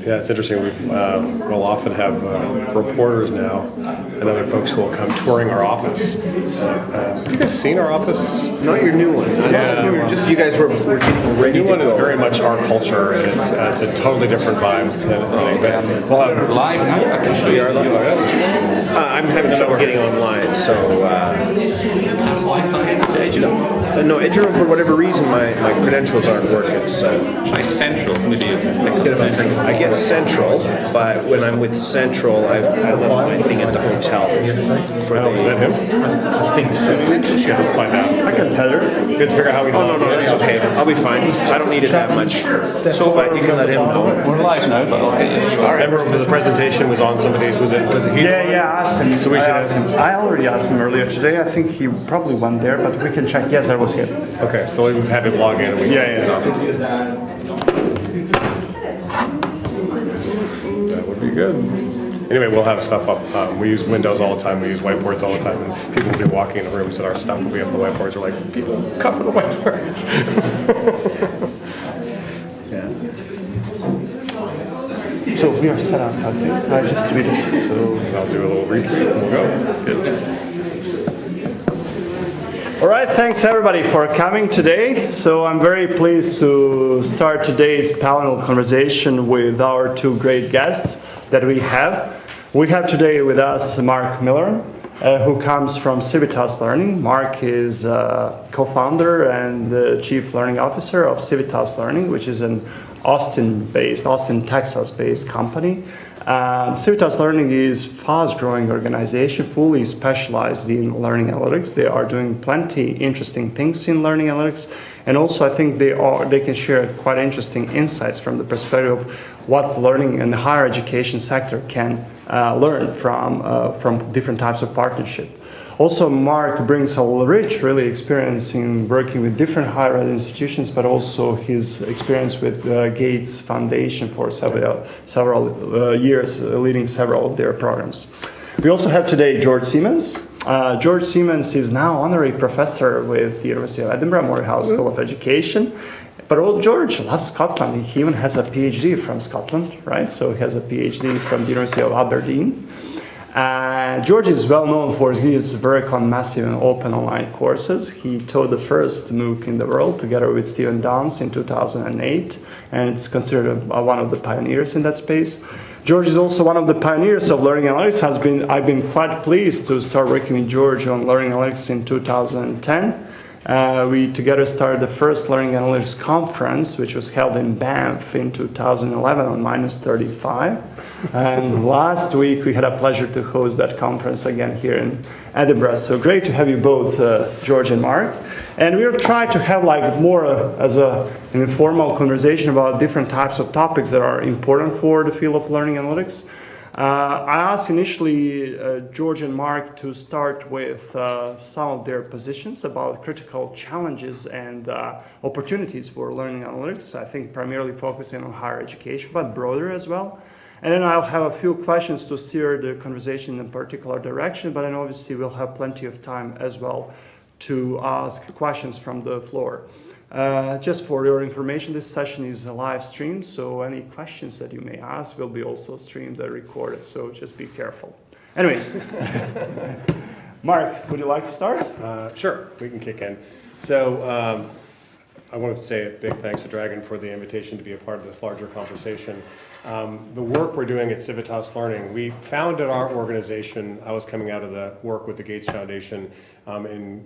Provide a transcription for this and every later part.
Yeah, it's interesting. We'll often have reporters now and other folks who will come touring our office. Have you guys seen our office? Not your new one. Just you guys were getting ready. The new one is very much our culture, and it's a totally different vibe than we'll have live now. I can show you. I'm having trouble getting online, so. No, EduRoom, for whatever reason, my credentials aren't working, so. Try Central. I get Central, but when I'm with Central, I left my thing at the hotel. Is that him? I think so. Yeah, let's find out. I can tell her. Good to figure out how we Oh, no, it's okay. I'll be fine. I don't need it that much. So, but you can let him know. We're live now, but I'll get you. I remember the presentation was on somebody's, was it he? Yeah, I asked him. So we should ask him. I already asked him earlier today. I think he probably went there, but we can check. Yes, that was him. Okay, so we have him log in. And we That would be good. Anyway, we'll have stuff up. We use Windows all the time. We use whiteboards all the time. And people will be walking in the rooms and our stuff will be up on the whiteboards. We're like, people, come to the whiteboards. So we are set up, I think. I just tweeted. So I'll do a little retweet and we'll go. Good. all right, thanks everybody for coming today. So I'm very pleased to start today's panel conversation with our two great guests that we have. We have today with us Mark Miller, who comes from Civitas Learning. Mark is co-founder and the Chief Learning Officer of Civitas Learning, which is an Austin, Texas-based company. Civitas Learning is a fast-growing organization, fully specialized in learning analytics. They are doing plenty interesting things in learning analytics, and also I think they can share quite interesting insights from the perspective of what learning in the higher education sector can learn from different types of partnership. Also, Mark brings a rich, really, experience in working with different higher ed institutions, but also his experience with Gates Foundation for several years, leading several of their programs. We also have today George Siemens. George Siemens is now honorary professor with the University of Edinburgh Morehouse School of Education. But old George loves Scotland. He even has a PhD from Scotland, right? So he has a PhD from the University of Aberdeen. George is well known for his work on massive and open online courses. He taught the first MOOC in the world together with Stephen Downes in 2008, and it's considered one of the pioneers in that space. George is also one of the pioneers of learning analytics. I've been quite pleased to start working with George on learning analytics in 2010. We together started the first Learning Analytics Conference, which was held in Banff in 2011 on -35. And last week we had a pleasure to host that conference again here in Edinburgh. So great to have you both, George and Mark. And we'll try to have more as an informal conversation about different types of topics that are important for the field of learning analytics. I asked initially George and Mark to start with some of their positions about critical challenges and opportunities for learning analytics. I think primarily focusing on higher education, but broader as well. And then I'll have a few questions to steer the conversation in a particular direction, but then obviously we'll have plenty of time as well to ask questions from the floor. Just for your information, this session is a live stream, so any questions that you may ask will be also streamed and recorded, so just be careful. Anyways, Mark, would you like to start? Sure, we can kick in. So I want to say a big thanks to Dragon for the invitation to be a part of this larger conversation. The work we're doing at Civitas Learning, we founded our organization. I was coming out of the work with the Gates Foundation in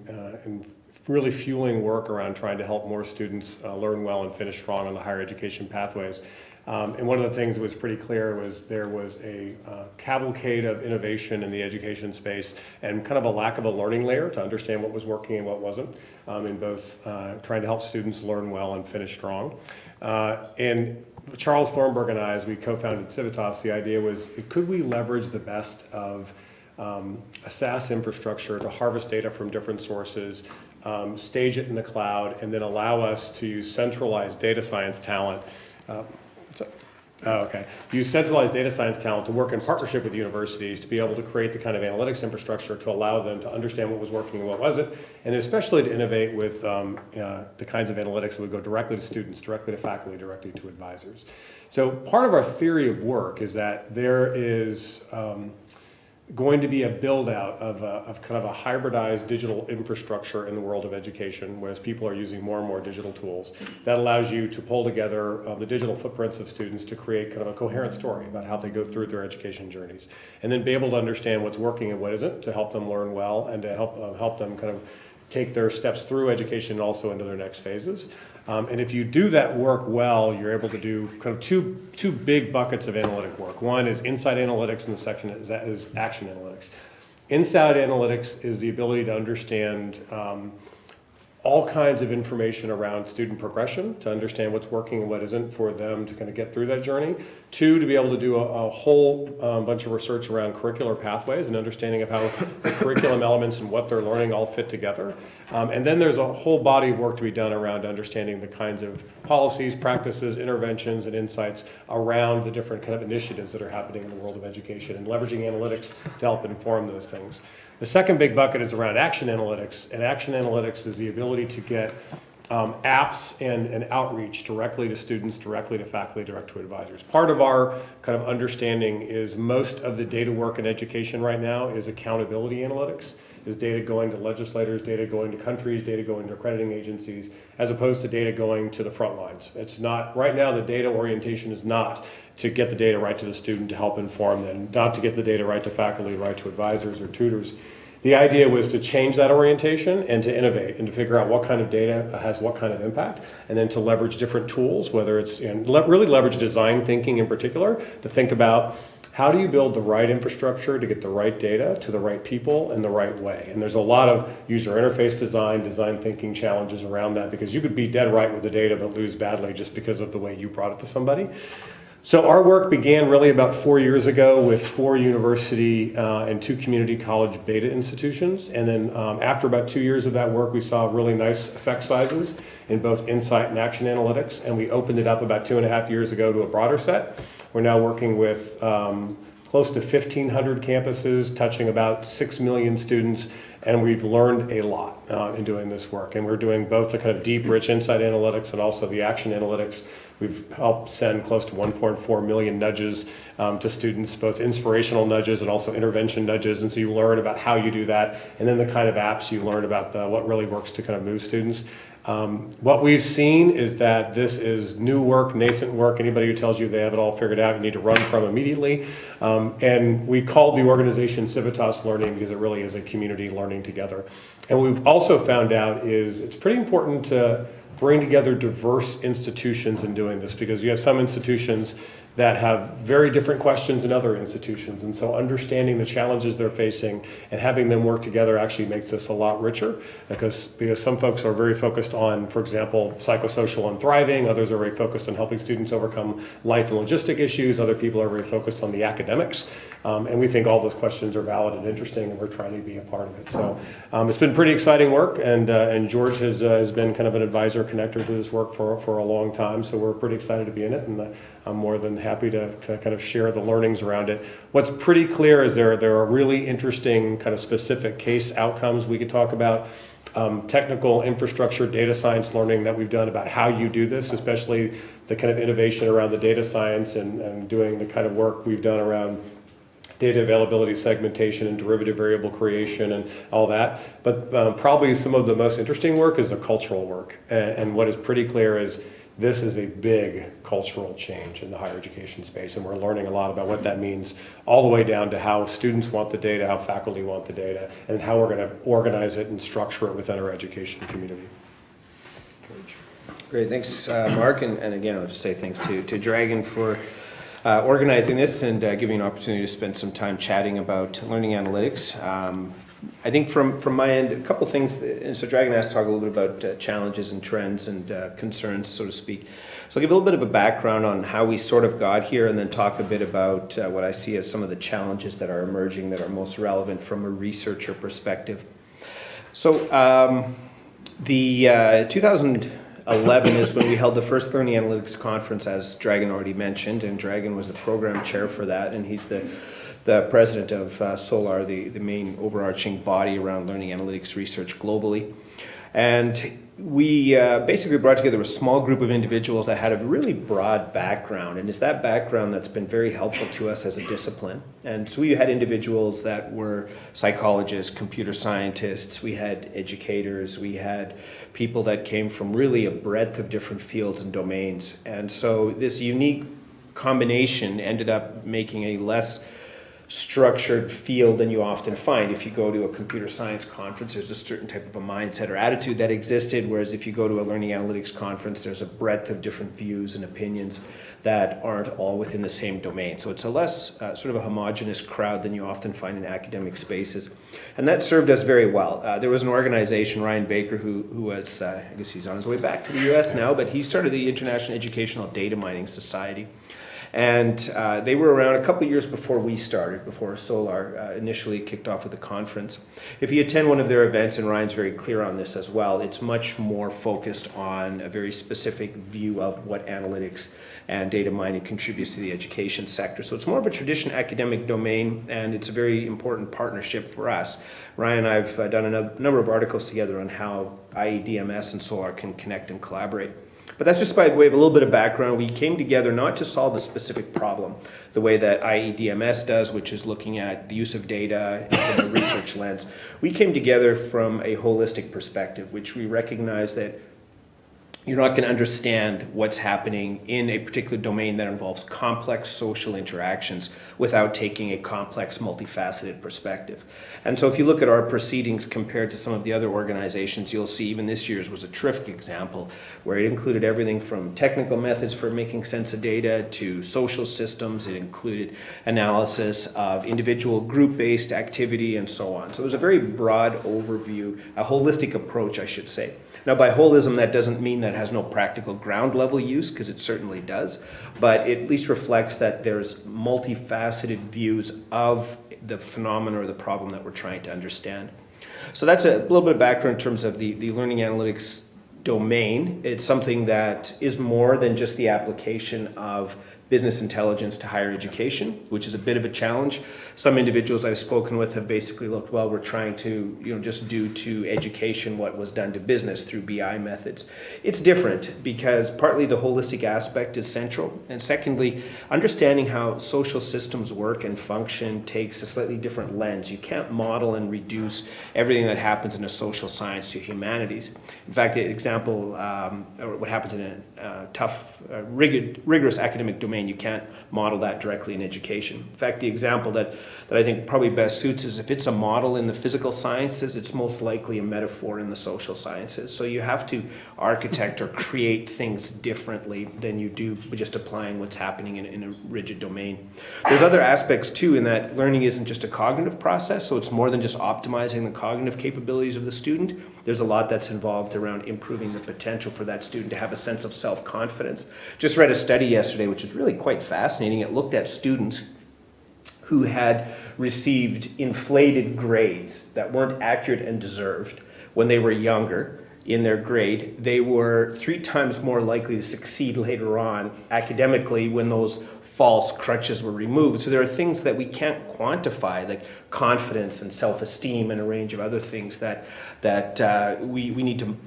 really fueling work around trying to help more students learn well and finish strong on the higher education pathways. And one of the things that was pretty clear was there was a cavalcade of innovation in the education space and kind of a lack of a learning layer to understand what was working and what wasn't in both trying to help students learn well and finish strong. And Charles Thornburg and I, as we co-founded Civitas, the idea was, could we leverage the best of a SaaS infrastructure to harvest data from different sources, stage it in the cloud, and then allow us to use centralized data science talent Oh, okay. Use centralized data science talent to work in partnership with universities to be able to create the kind of analytics infrastructure to allow them to understand what was working and what wasn't, and especially to innovate with the kinds of analytics that would go directly to students, directly to faculty, directly to advisors. So part of our theory of work is that there is going to be a build out of kind of a hybridized digital infrastructure in the world of education, whereas people are using more and more digital tools. That allows you to pull together the digital footprints of students to create kind of a coherent story about how they go through their education journeys, and then be able to understand what's working and what isn't to help them learn well and to help them kind of take their steps through education and also into their next phases. And if you do that work well, you're able to do kind of two big buckets of analytic work. One is insight analytics, and the second is action analytics. Insight analytics is the ability to understand all kinds of information around student progression, to understand what's working and what isn't for them to kind of get through that journey. Two, to be able to do a whole bunch of research around curricular pathways and understanding of how the curriculum elements and what they're learning all fit together. And then there's a whole body of work to be done around understanding the kinds of policies, practices, interventions, and insights around the different kind of initiatives that are happening in the world of education and leveraging analytics to help inform those things. The second big bucket is around action analytics, and action analytics is the ability to get apps and outreach directly to students, directly to faculty, direct to advisors. Part of our kind of understanding is most of the data work in education right now is accountability analytics, is data going to legislators, data going to countries, data going to accrediting agencies, as opposed to data going to the front lines. It's not, right now the data orientation is not to get the data right to the student to help inform them, not to get the data right to faculty, right to advisors or tutors. The idea was to change that orientation and to innovate and to figure out what kind of data has what kind of impact, and then to leverage different tools, whether it's, really leverage design thinking in particular, to think about how do you build the right infrastructure to get the right data to the right people in the right way. And there's a lot of user interface design thinking challenges around that, because you could be dead right with the data but lose badly just because of the way you brought it to somebody. So our work began really about 4 years ago with 4 university and 2 community college beta institutions. And then after about 2 years of that work, we saw really nice effect sizes in both insight and action analytics. And we opened it up about 2.5 years ago to a broader set. We're now working with close to 1,500 campuses, touching about 6 million students. And we've learned a lot in doing this work. And we're doing both the kind of deep, rich insight analytics and also the action analytics. We've helped send close to 1.4 million nudges to students, both inspirational nudges and also intervention nudges. And so you learn about how you do that. And then the kind of apps you learn about what really works to kind of move students. What we've seen is that this is new work, nascent work. Anybody who tells you they have it all figured out, you need to run from immediately. And we called the organization Civitas Learning because it really is a community learning together. And what we've also found out is it's pretty important to bring together diverse institutions in doing this, because you have some institutions that have very different questions than other institutions. And so understanding the challenges they're facing and having them work together actually makes this a lot richer, because some folks are very focused on, for example, psychosocial and thriving. Others are very focused on helping students overcome life and logistic issues. Other people are very focused on the academics. And we think all those questions are valid and interesting, and we're trying to be a part of it. So it's been pretty exciting work, and George has been kind of an advisor connector to this work for a long time. So we're pretty excited to be in it, and I'm more than happy to kind of share the learnings around it. What's pretty clear is there are really interesting kind of specific case outcomes we could talk about. Technical infrastructure, data science learning that we've done about how you do this, especially the kind of innovation around the data science and doing the kind of work we've done around data availability segmentation and derivative variable creation and all that. But probably some of the most interesting work is the cultural work. And what is pretty clear is this is a big cultural change in the higher education space, and we're learning a lot about what that means, all the way down to how students want the data, how faculty want the data, and how we're going to organize it and structure it within our education community. Great, thanks, Mark, and again, I'll just say thanks to Dragon for organizing this and giving an opportunity to spend some time chatting about learning analytics. I think from my end, a couple things, and so Dragon asked to talk a little bit about challenges and trends and concerns, so to speak. So I'll give a little bit of a background on how we sort of got here, and then talk a bit about what I see as some of the challenges that are emerging that are most relevant from a researcher perspective. So the 2011 is when we held the first Learning Analytics Conference, as Dragan already mentioned, and Dragan was the program chair for that, and he's the president of SOLAR, the main overarching body around learning analytics research globally. And we basically brought together a small group of individuals that had a really broad background, and it's that background that's been very helpful to us as a discipline. And so we had individuals that were psychologists, computer scientists, we had educators, we had people that came from really a breadth of different fields and domains. And so this unique combination ended up making a less structured field than you often find. If you go to a computer science conference, there's a certain type of a mindset or attitude that existed, whereas if you go to a learning analytics conference, there's a breadth of different views and opinions that aren't all within the same domain. So it's a less sort of a homogenous crowd than you often find in academic spaces. And that served us very well. There was an organization, Ryan Baker, who was, I guess he's on his way back to the US now, but he started the International Educational Data Mining Society. And they were around a couple of years before we started, before SOLAR initially kicked off with the conference. If you attend one of their events, and Ryan's very clear on this as well, it's much more focused on a very specific view of what analytics and data mining contributes to the education sector. So it's more of a traditional academic domain, and it's a very important partnership for us. Ryan and I have done a number of articles together on how IEDMS and SOLAR can connect and collaborate. But that's just by way of a little bit of background. We came together not to solve a specific problem, the way that IEDMS does, which is looking at the use of data from a research lens. We came together from a holistic perspective, which we recognize that you're not going to understand what's happening in a particular domain that involves complex social interactions without taking a complex, multifaceted perspective. And so if you look at our proceedings compared to some of the other organizations, you'll see even this year's was a terrific example where it included everything from technical methods for making sense of data to social systems. It included analysis of individual group-based activity and so on. So it was a very broad overview, a holistic approach, I should say. Now, by holism, that doesn't mean that it has no practical ground level use, because it certainly does, but it at least reflects that there's multifaceted views of the phenomena or the problem that we're trying to understand. So that's a little bit of background in terms of the learning analytics domain. It's something that is more than just the application of business intelligence to higher education, which is a bit of a challenge. Some individuals I've spoken with have basically looked, well, we're trying to, just do to education what was done to business through BI methods. It's different because partly the holistic aspect is central, and secondly, understanding how social systems work and function takes a slightly different lens. You can't model and reduce everything that happens in a social science to humanities. In fact, an example, or what happens in a tough, rigorous academic domain, you can't model that directly in education. In fact, the example that I think probably best suits is if it's a model in the physical sciences, it's most likely a metaphor in the social sciences. So you have to architect or create things differently than you do just applying what's happening in a rigid domain. There's other aspects too, in that learning isn't just a cognitive process, so it's more than just optimizing the cognitive capabilities of the student. There's a lot that's involved around improving the potential for that student to have a sense of self-confidence. Just read a study yesterday, which is really quite fascinating. It looked at students who had received inflated grades that weren't accurate and deserved when they were younger in their grade. They were 3 times more likely to succeed later on academically when those false crutches were removed. So there are things that we can't quantify, like confidence and self-esteem and a range of other things that we need to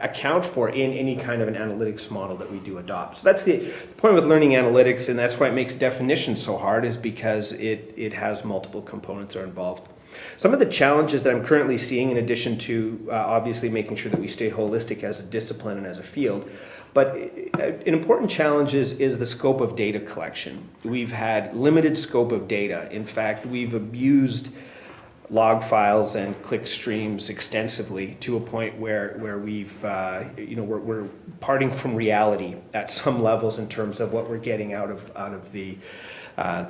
account for in any kind of an analytics model that we do adopt. So that's the point with learning analytics, and that's why it makes definition so hard, is because it has multiple components that are involved. Some of the challenges that I'm currently seeing, in addition to obviously making sure that we stay holistic as a discipline and as a field, but an important challenge is the scope of data collection. We've had limited scope of data. In fact, we've abused log files and click streams extensively to a point where we're parting from reality at some levels in terms of what we're getting out of the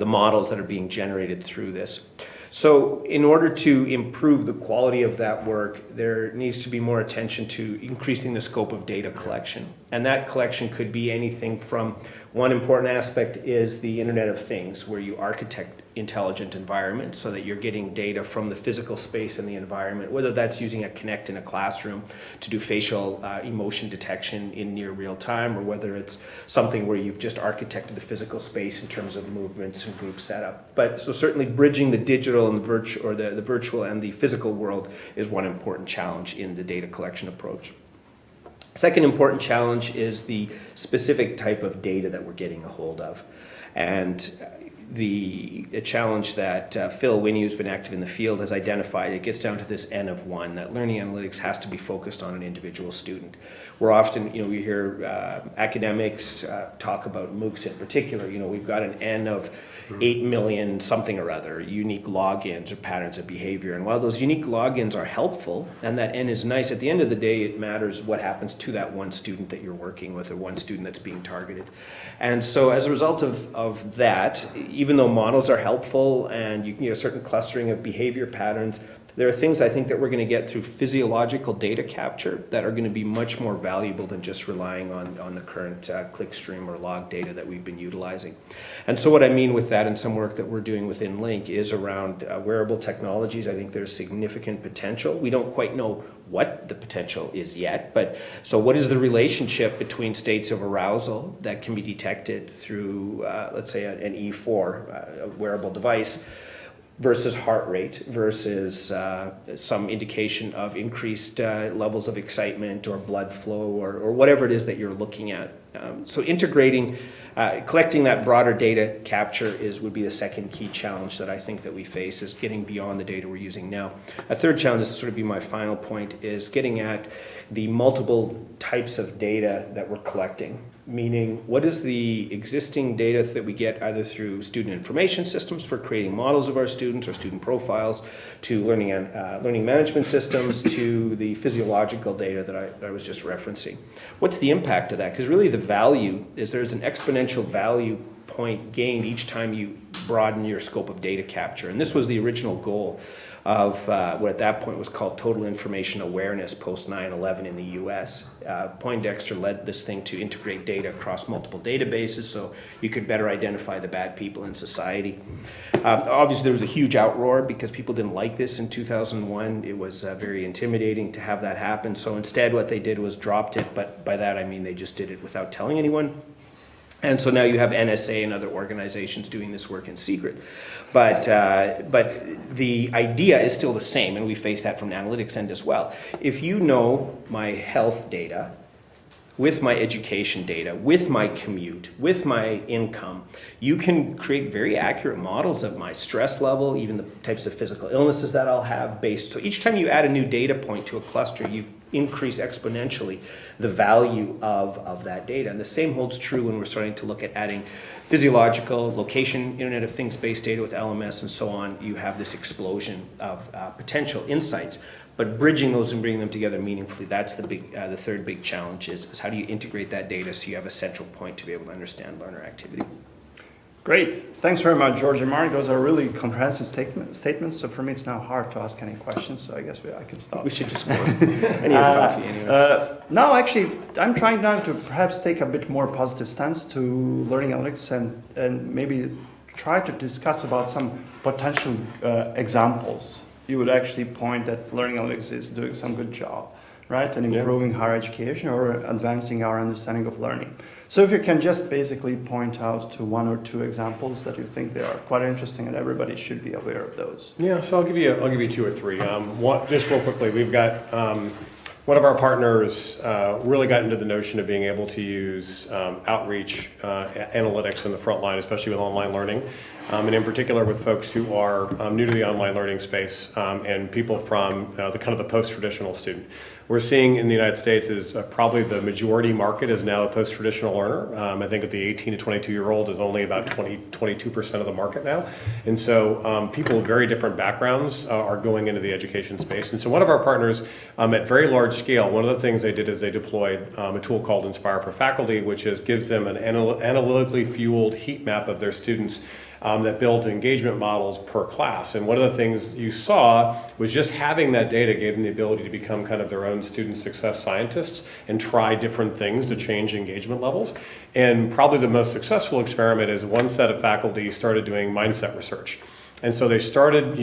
models that are being generated through this. So in order to improve the quality of that work, there needs to be more attention to increasing the scope of data collection. And that collection could be anything from, one important aspect is the Internet of Things, where you architect intelligent environment so that you're getting data from the physical space in the environment, whether that's using a Kinect in a classroom to do facial emotion detection in near real time, or whether it's something where you've just architected the physical space in terms of movements and group setup. But so certainly bridging the digital and the virtual and the physical world is one important challenge in the data collection approach. Second important challenge is the specific type of data that we're getting a hold of. And a challenge that Phil Winnie, who's been active in the field, has identified, it gets down to this N of 1, that learning analytics has to be focused on an individual student. We're often, we hear academics talk about MOOCs in particular. We've got an N of 8 million something or other unique logins or patterns of behavior. And while those unique logins are helpful and that N is nice, at the end of the day, it matters what happens to that one student that you're working with or one student that's being targeted. And so as a result of that, even though models are helpful and you can get a certain clustering of behavior patterns, there are things I think that we're going to get through physiological data capture that are going to be much more valuable than just relying on the current clickstream or log data that we've been utilizing. And so what I mean with that, and some work that we're doing within Link, is around wearable technologies. I think there's significant potential. We don't quite know what the potential is yet, but so what is the relationship between states of arousal that can be detected through, let's say, an E4, a wearable device, versus heart rate, versus some indication of increased levels of excitement or blood flow or whatever it is that you're looking at. So integrating, collecting that broader data capture would be the second key challenge that I think that we face, is getting beyond the data we're using now. A third challenge, this will sort of be my final point, is getting at the multiple types of data that we're collecting. Meaning, what is the existing data that we get either through student information systems for creating models of our students or student profiles, to learning management systems, to the physiological data that I was just referencing. What's the impact of that? Because really the value is there's an exponential value point gained each time you broaden your scope of data capture. And this was the original goal of what at that point was called total information awareness post 9/11 in the US. Poindexter led this thing to integrate data across multiple databases so you could better identify the bad people in society. Obviously there was a huge outroar because people didn't like this in 2001. It was very intimidating to have that happen. So instead what they did was dropped it, but by that I mean they just did it without telling anyone. And so now you have NSA and other organizations doing this work in secret. But the idea is still the same, and we face that from the analytics end as well. If you know my health data, with my education data, with my commute, with my income, you can create very accurate models of my stress level, even the types of physical illnesses that I'll have based. So each time you add a new data point to a cluster, you increase exponentially the value of that data. And the same holds true when we're starting to look at adding physiological, location, Internet of Things based data with LMS and so on. You have this explosion of potential insights. But bridging those and bringing them together meaningfully, that's the third big challenge is how do you integrate that data so you have a central point to be able to understand learner activity. Great. Thanks very much, George and Mark. Those are really comprehensive statements. So for me, it's now hard to ask any questions. So I guess I can stop. We should just go. I need a coffee anyway. No, actually, I'm trying now to perhaps take a bit more positive stance to learning analytics and maybe try to discuss about some potential examples. You would actually point that learning analytics is doing some good job, right? And improving higher education or advancing our understanding of learning. So if you can just basically point out to one or two examples that you think they are quite interesting and everybody should be aware of those. Yeah, so I'll give you two or three. Just real quickly, we've got one of our partners really got into the notion of being able to use outreach analytics in the front line, especially with online learning, and in particular with folks who are new to the online learning space and people from the kind of the post-traditional student. We're seeing in the United States is probably the majority market is now a post-traditional learner. I think that the 18 to 22-year-old is only about 22% of the market now. And so people with very different backgrounds are going into the education space. And so one of our partners at very large scale, one of the things they did is they deployed a tool called Inspire for Faculty, which gives them an analytically fueled heat map of their students that builds engagement models per class. And one of the things you saw was just having that data gave them the ability to become kind of their own student success scientists and try different things to change engagement levels. And probably the most successful experiment is one set of faculty started doing mindset research. And so they started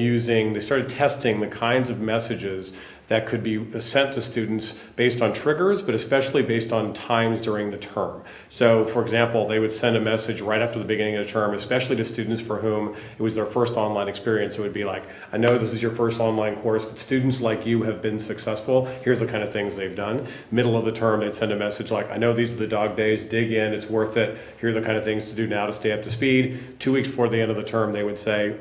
testing the kinds of messages that could be sent to students based on triggers, but especially based on times during the term. So for example, they would send a message right after the beginning of the term, especially to students for whom it was their first online experience. It would be like, I know this is your first online course, but students like you have been successful. Here's the kind of things they've done. Middle of the term, they'd send a message like, I know these are the dog days, dig in, it's worth it. Here's the kind of things to do now to stay up to speed. 2 weeks before the end of the term, they would say,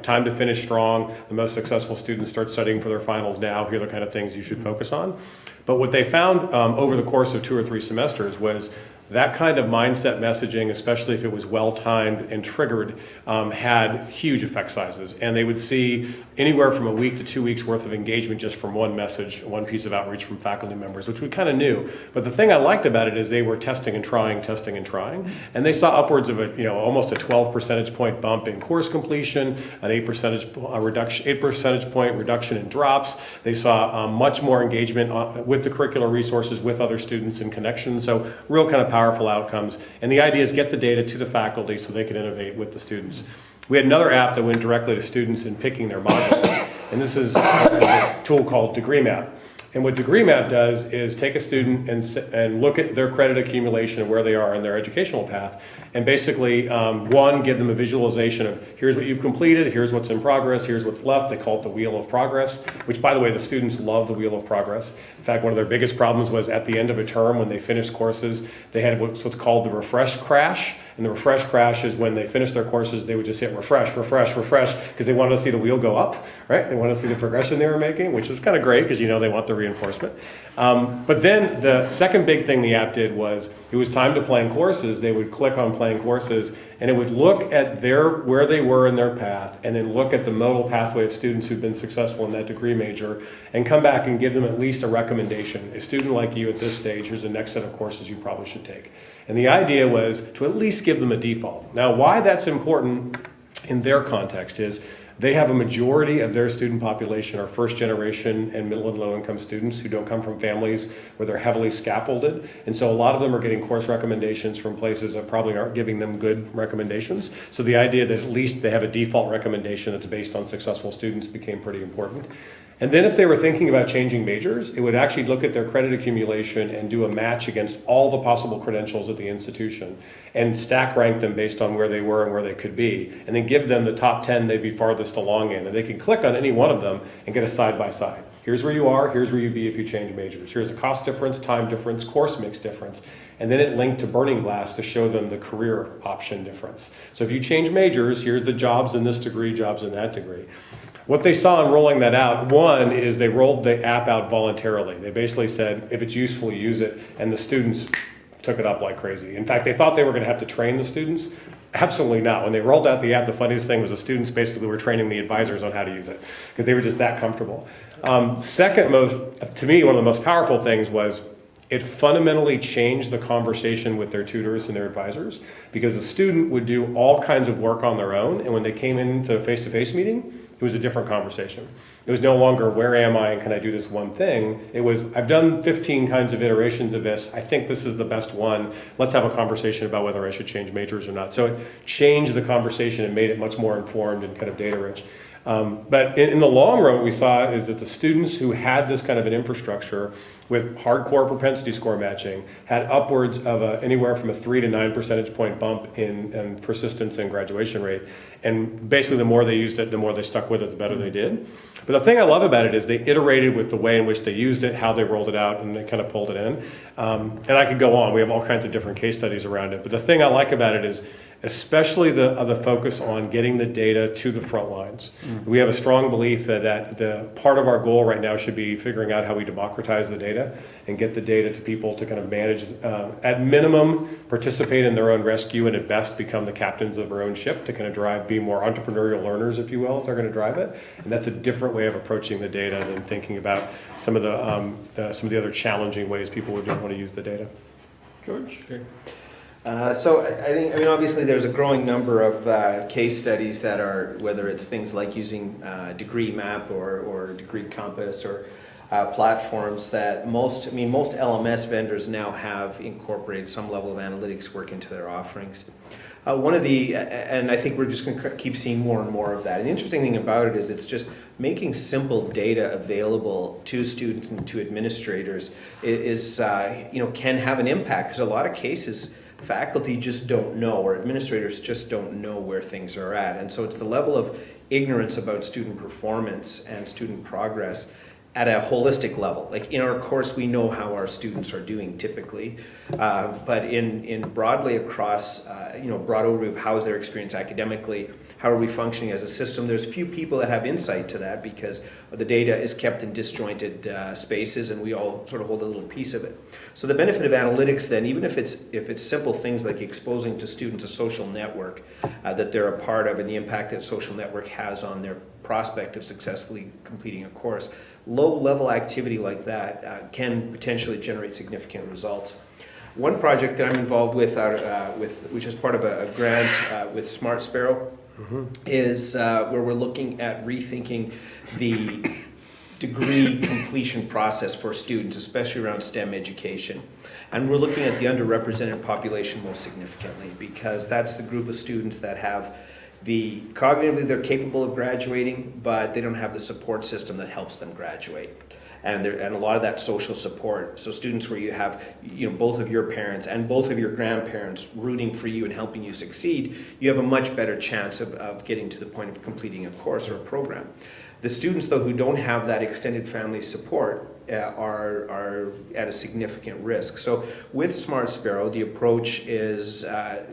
time to finish strong. The most successful students start studying for their finals now. Here are the kind of things you should focus on. But what they found over the course of 2 or 3 semesters was that kind of mindset messaging, especially if it was well-timed and triggered, had huge effect sizes. And they would see anywhere from a week to 2 weeks worth of engagement just from one message, one piece of outreach from faculty members, which we kind of knew. But the thing I liked about it is they were testing and trying, and they saw upwards of almost a 12 percentage point bump in course completion, an 8 percentage point reduction in drops. They saw much more engagement with the curricular resources, with other students and connections. So real kind of powerful outcomes. And the idea is get the data to the faculty so they can innovate with the students. We had another app that went directly to students in picking their modules. And this is a tool called Degree Map. And what Degree Map does is take a student and look at their credit accumulation and where they are in their educational path. And basically, give them a visualization of here's what you've completed, here's what's in progress, here's what's left. They call it the Wheel of Progress, which, by the way, the students love the Wheel of Progress. In fact, one of their biggest problems was at the end of a term when they finished courses, they had what's called the refresh crash. And the refresh crash is when they finished their courses, they would just hit refresh, because they wanted to see the wheel go up, right? They wanted to see the progression they were making, which is kind of great because they want the reinforcement. But then the second big thing the app did was it was time to plan courses. They would click on plan courses and it would look at where they were in their path and then look at the modal pathway of students who've been successful in that degree major and come back and give them at least a recommendation. A student like you at this stage, here's the next set of courses you probably should take. And the idea was to at least give them a default. Now, why that's important in their context is they have a majority of their student population are first generation and middle and low income students who don't come from families where they're heavily scaffolded. And so a lot of them are getting course recommendations from places that probably aren't giving them good recommendations. So the idea that at least they have a default recommendation that's based on successful students became pretty important. And then if they were thinking about changing majors, it would actually look at their credit accumulation and do a match against all the possible credentials at the institution and stack rank them based on where they were and where they could be, and then give them the top 10 they'd be farthest along in. And they can click on any one of them and get a side-by-side. Here's where you are, here's where you'd be if you change majors. Here's a cost difference, time difference, course mix difference. And then it linked to Burning Glass to show them the career option difference. So if you change majors, here's the jobs in this degree, jobs in that degree. What they saw in rolling that out, one is they rolled the app out voluntarily. They basically said, if it's useful, use it. And the students took it up like crazy. In fact, they thought they were going to have to train the students. Absolutely not. When they rolled out the app, the funniest thing was the students basically were training the advisors on how to use it because they were just that comfortable. Second most, to me, one of the most powerful things was it fundamentally changed the conversation with their tutors and their advisors because the student would do all kinds of work on their own. And when they came into a face-to-face meeting, it was a different conversation. It was no longer, where am I and can I do this one thing? It was, I've done 15 kinds of iterations of this. I think this is the best one. Let's have a conversation about whether I should change majors or not. So it changed the conversation and made it much more informed and kind of data rich. But in the long run, what we saw is that the students who had this kind of an infrastructure with hardcore propensity score matching had upwards of anywhere from a 3 to 9 percentage point bump in persistence and graduation rate. And basically the more they used it, the more they stuck with it, the better they did. But the thing I love about it is they iterated with the way in which they used it, how they rolled it out, and they kind of pulled it in. And I could go on. We have all kinds of different case studies around it. But the thing I like about it is especially the focus on getting the data to the front lines. We have a strong belief that the part of our goal right now should be figuring out how we democratize the data and get the data to people to kind of manage, at minimum, participate in their own rescue, and at best become the captains of their own ship to kind of be more entrepreneurial learners, if you will, if they're going to drive it. And that's a different way of approaching the data than thinking about some of the other challenging ways people would want to use the data. George? Okay. I mean, obviously there's a growing number of case studies that are, whether it's things like using Degree Map or Degree Compass or platforms that most LMS vendors now have incorporated some level of analytics work into their offerings. And I think we're just going to keep seeing more and more of that. And the interesting thing about it is it's just making simple data available to students and to administrators can have an impact, because a lot of cases faculty just don't know, or administrators just don't know where things are at. And so it's the level of ignorance about student performance and student progress at a holistic level. Like in our course, we know how our students are doing typically, but in broadly across, broad overview of how is their experience academically, how are we functioning as a system, there's few people that have insight to that because the data is kept in disjointed spaces and we all sort of hold a little piece of it. So the benefit of analytics then, even if it's simple things like exposing to students a social network that they're a part of and the impact that social network has on their prospect of successfully completing a course, low-level activity like that can potentially generate significant results. One project that I'm involved with, which is part of a grant with Smart Sparrow, is where we're looking at rethinking the degree completion process for students, especially around STEM education. And we're looking at the underrepresented population most significantly, because that's the group of students that have cognitively they're capable of graduating, but they don't have the support system that helps them graduate. And a lot of that social support. So students where you have both of your parents and both of your grandparents rooting for you and helping you succeed, you have a much better chance of getting to the point of completing a course or a program. The students, though, who don't have that extended family support are at a significant risk. So with Smart Sparrow, the approach is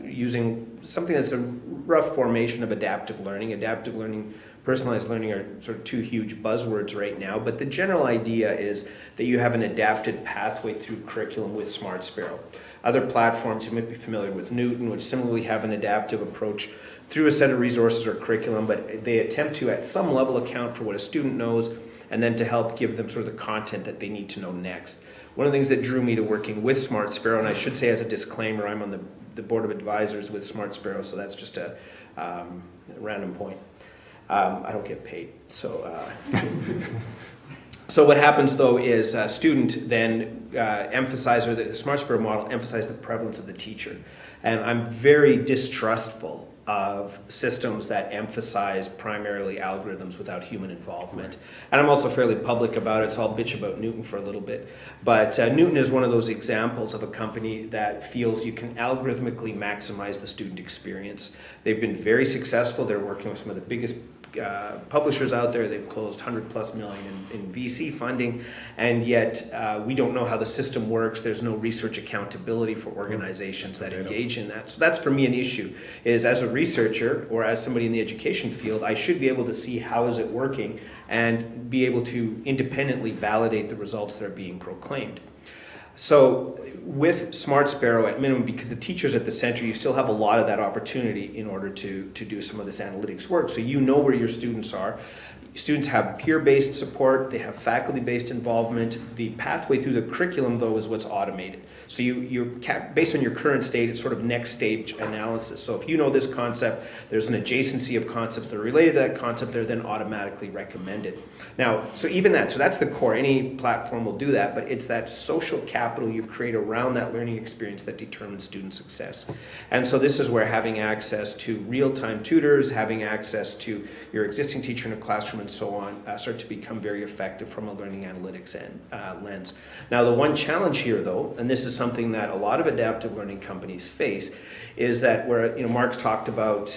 using something that's a rough formation of adaptive learning. Adaptive learning, personalized learning are sort of two huge buzzwords right now, but the general idea is that you have an adapted pathway through curriculum with Smart Sparrow. Other platforms, you might be familiar with Newton, which similarly have an adaptive approach through a set of resources or curriculum, but they attempt to, at some level, account for what a student knows and then to help give them sort of the content that they need to know next. One of the things that drew me to working with Smart Sparrow, and I should say as a disclaimer, I'm on the board of advisors with Smart Sparrow, so that's just a random point. I don't get paid, so... So what happens, though, is a student then emphasize, or the Smart Sparrow model emphasize the prevalence of the teacher. And I'm very distrustful of systems that emphasize primarily algorithms without human involvement. And I'm also fairly public about it, so I'll bitch about Newton for a little bit. But Newton is one of those examples of a company that feels you can algorithmically maximize the student experience. They've been very successful. They're working with some of the biggest publishers out there. They've closed $100+ million in VC funding, and yet we don't know how the system works. There's no research accountability for organizations that engage in that. So that's for me an issue, is as a researcher or as somebody in the education field, I should be able to see how is it working and be able to independently validate the results that are being proclaimed. So with Smart Sparrow, at minimum, because the teacher's at the center, you still have a lot of that opportunity in order to do some of this analytics work. So you know where your students are. Students have peer-based support, they have faculty-based involvement. The pathway through the curriculum, though, is what's automated. So you're based on your current state, it's sort of next stage analysis. So if you know this concept, there's an adjacency of concepts that are related to that concept, they're then automatically recommended. Now, so that's the core. Any platform will do that, but it's that social capital you create around that learning experience that determines student success. And so this is where having access to real-time tutors, having access to your existing teacher in a classroom and so on, start to become very effective from a learning analytics lens. Now, the one challenge here, though, and this is something that a lot of adaptive learning companies face, is that where Mark's talked about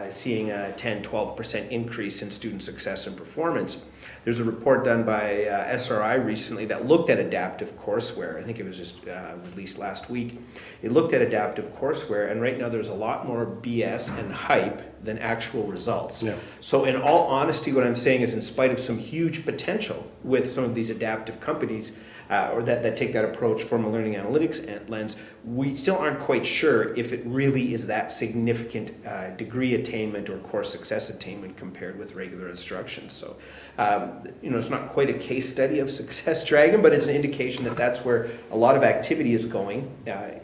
seeing a 10-12% increase in student success and performance. There's a report done by SRI recently that looked at adaptive courseware. I think it was just released last week. It looked at adaptive courseware, and right now there's a lot more BS and hype than actual results. Yeah. So in all honesty, what I'm saying is, in spite of some huge potential with some of these adaptive companies, or that take that approach from a learning analytics lens, we still aren't quite sure if it really is that significant degree attainment or course success attainment compared with regular instruction. So, it's not quite a case study of success, Dragon, but it's an indication that that's where a lot of activity is going,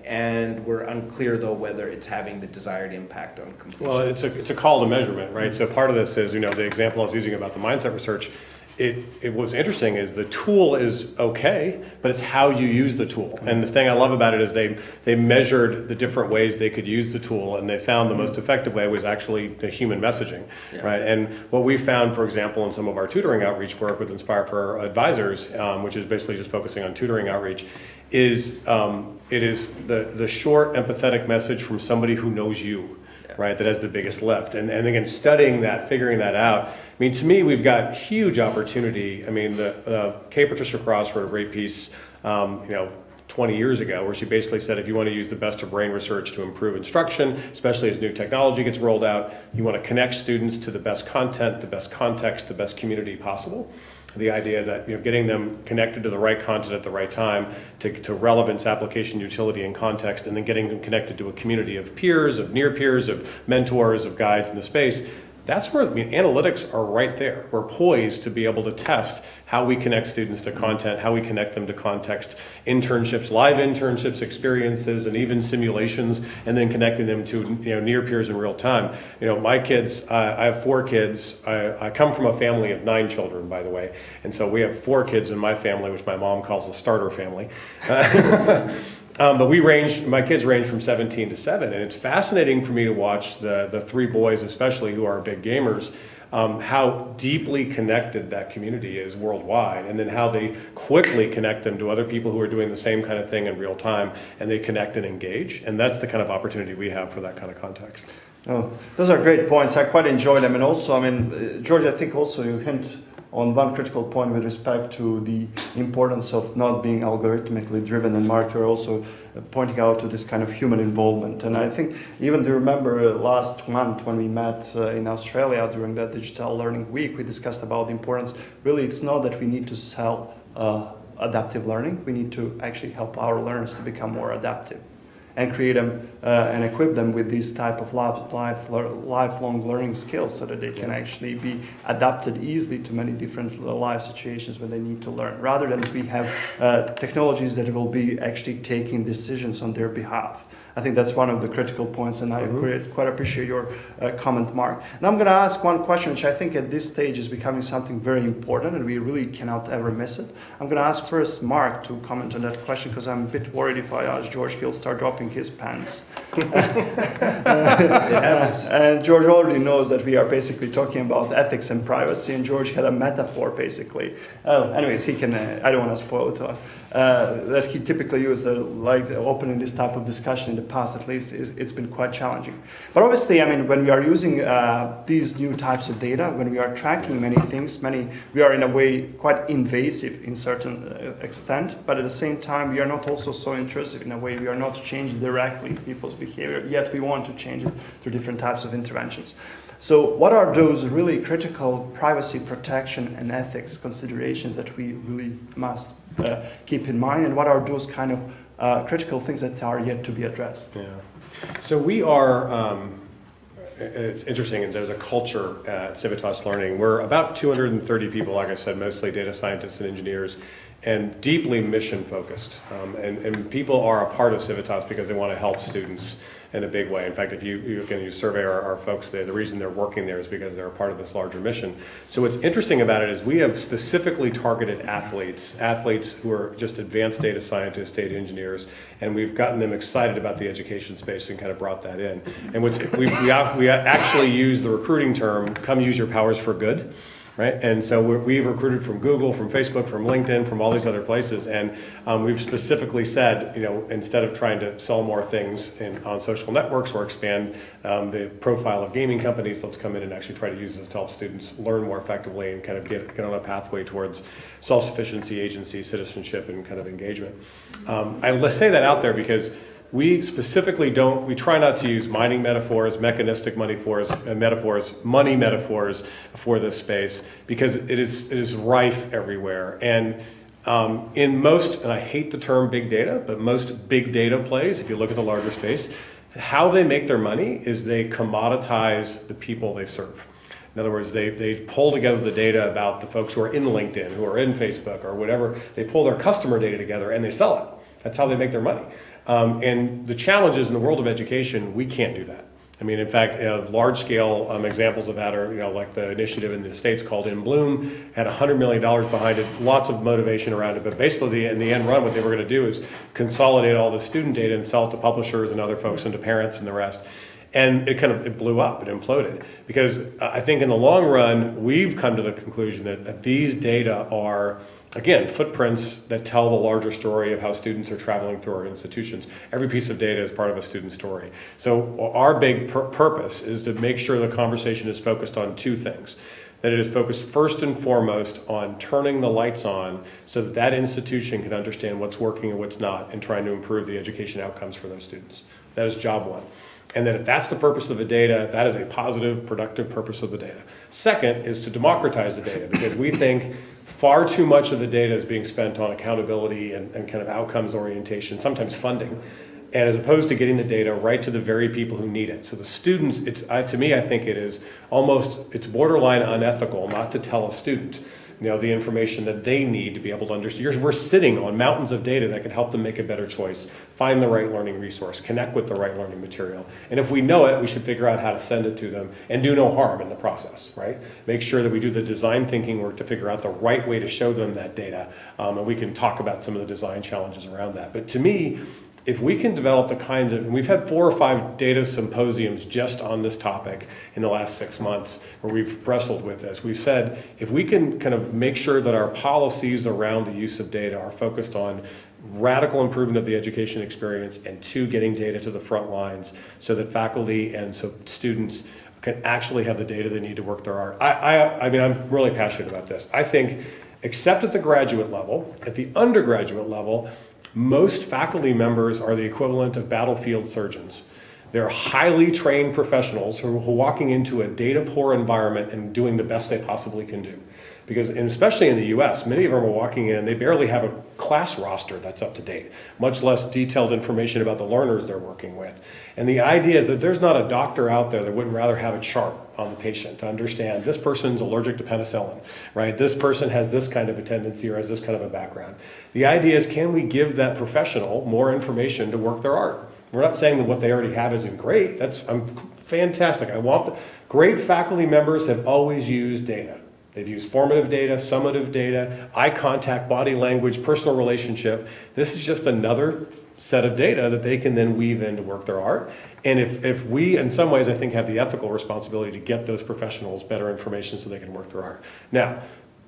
and we're unclear, though, whether it's having the desired impact on completion. Well, it's a call to measurement, right? So part of this is, the example I was using about the mindset research, it was interesting is the tool is okay, but it's how you use the tool. And the thing I love about it is they measured the different ways they could use the tool, and they found the most effective way was actually the human messaging, right? And what we found, for example, in some of our tutoring outreach work with Inspire for Advisors, which is basically just focusing on tutoring outreach, is it is the short, empathetic message from somebody who knows you. Right, that has the biggest lift. And again, studying that, figuring that out, to me, we've got huge opportunity. The Kay Patricia Cross wrote a great piece, 20 years ago, where she basically said, if you want to use the best of brain research to improve instruction, especially as new technology gets rolled out, you want to connect students to the best content, the best context, the best community possible. The idea that getting them connected to the right content at the right time, to relevance, application, utility, and context, and then getting them connected to a community of peers, of near peers, of mentors, of guides in the space. That's where analytics are right there. We're poised to be able to test how we connect students to content, how we connect them to context, internships, live internships, experiences, and even simulations, and then connecting them to near peers in real time. My kids, I have 4 kids. I come from a family of 9 children, by the way, and so we have 4 kids in my family, which my mom calls a starter family. But my kids range from 17 to 7, and it's fascinating for me to watch the 3 boys, especially who are big gamers, how deeply connected that community is worldwide, and then how they quickly connect them to other people who are doing the same kind of thing in real time, and they connect and engage, and that's the kind of opportunity we have for that kind of context. Oh, those are great points. I quite enjoy them, and also, George, I think also you hint on one critical point with respect to the importance of not being algorithmically driven, and Mark, you're also pointing out to this kind of human involvement. And I think even to remember last month when we met in Australia during that Digital Learning Week, we discussed about the importance. Really, it's not that we need to sell adaptive learning. We need to actually help our learners to become more adaptive and create them and equip them with these type of lifelong learning skills, so that they can actually be adapted easily to many different life situations when they need to learn, rather than we have technologies that will be actually taking decisions on their behalf. I think that's one of the critical points, and I quite appreciate your comment, Mark. Now I'm going to ask one question, which I think at this stage is becoming something very important, and we really cannot ever miss it. I'm going to ask first Mark to comment on that question, because I'm a bit worried if I ask George, he'll start dropping his pens. And George already knows that we are basically talking about ethics and privacy, and George had a metaphor, basically. Anyways, he can, I don't want to spoil it, that he typically uses, like opening this type of discussion in the past, at least, it's been quite challenging. But obviously, when we are using these new types of data, when we are tracking many things, we are in a way quite invasive in certain extent, but at the same time, we are not also so intrusive in a way. We are not changing directly people's behavior, yet we want to change it through different types of interventions. So what are those really critical privacy protection and ethics considerations that we really must keep in mind, and what are those kind of critical things that are yet to be addressed? Yeah. So we are, it's interesting, and there's a culture at Civitas Learning. We're about 230 people, like I said, mostly data scientists and engineers, and deeply mission focused. And people are a part of Civitas because they want to help students in a big way. In fact, if you survey our folks there, the reason they're working there is because they're a part of this larger mission. So what's interesting about it is we have specifically targeted athletes who are just advanced data scientists, data engineers, and we've gotten them excited about the education space and kind of brought that in. And we actually use the recruiting term, come use your powers for good. Right? And so we've recruited from Google, from Facebook, from LinkedIn, from all these other places, and we've specifically said, instead of trying to sell more things on social networks or expand the profile of gaming companies, let's come in and actually try to use this to help students learn more effectively and kind of get on a pathway towards self-sufficiency, agency, citizenship, and kind of engagement. Let's say that out there because we specifically we try not to use mining metaphors, mechanistic metaphors, money metaphors for this space, because it is rife everywhere. And In most, and I hate the term big data, but most big data plays, if you look at the larger space, how they make their money is they commoditize the people they serve. In other words, they pull together the data about the folks who are in LinkedIn, who are in Facebook or whatever. They pull their customer data together and they sell it. That's how they make their money. And the challenge is in the world of education, we can't do that. I mean, in fact, large-scale examples of that are, like the initiative in the States called In Bloom, had $100 million behind it, lots of motivation around it. But basically, in the end run, what they were going to do is consolidate all the student data and sell it to publishers and other folks and to parents and the rest. And it blew up, it imploded. Because I think in the long run, we've come to the conclusion that these data are, again, footprints that tell the larger story of how students are traveling through our institutions. Every piece of data is part of a student story. So our big purpose is to make sure the conversation is focused on two things. That it is focused first and foremost on turning the lights on so that that institution can understand what's working and what's not and trying to improve the education outcomes for those students. That is job one. And then if that's the purpose of the data, that is a positive, productive purpose of the data. Second is to democratize the data, because we think far too much of the data is being spent on accountability and kind of outcomes orientation, sometimes funding, and as opposed to getting the data right to the very people who need it. So the students, to me, I think it's borderline unethical not to tell a student the information that they need to be able to understand. We're sitting on mountains of data that could help them make a better choice, find the right learning resource, connect with the right learning material. And if we know it, we should figure out how to send it to them and do no harm in the process, right? Make sure that we do the design thinking work to figure out the right way to show them that data. And we can talk about some of the design challenges around that. But to me, if we can develop the kinds of, and we've had 4 or 5 data symposiums just on this topic in the last 6 months where we've wrestled with this. We've said, if we can kind of make sure that our policies around the use of data are focused on radical improvement of the education experience and 2, getting data to the front lines so that faculty and so students can actually have the data they need to work their art. I mean, I'm really passionate about this. I think, except at the graduate level, at the undergraduate level, most faculty members are the equivalent of battlefield surgeons. They're highly trained professionals who are walking into a data-poor environment and doing the best they possibly can do. Because, and especially in the US, many of them are walking in and they barely have a class roster that's up to date, much less detailed information about the learners they're working with. And the idea is that there's not a doctor out there that wouldn't rather have a chart on the patient to understand this person's allergic to penicillin, right? This person has this kind of a tendency or has this kind of a background. The idea is, can we give that professional more information to work their art? We're not saying that what they already have isn't great. I'm fantastic. Great faculty members have always used data. They've used formative data, summative data, eye contact, body language, personal relationship. This is just another set of data that they can then weave in to work their art. And if we, in some ways, I think, have the ethical responsibility to get those professionals better information so they can work their art. Now,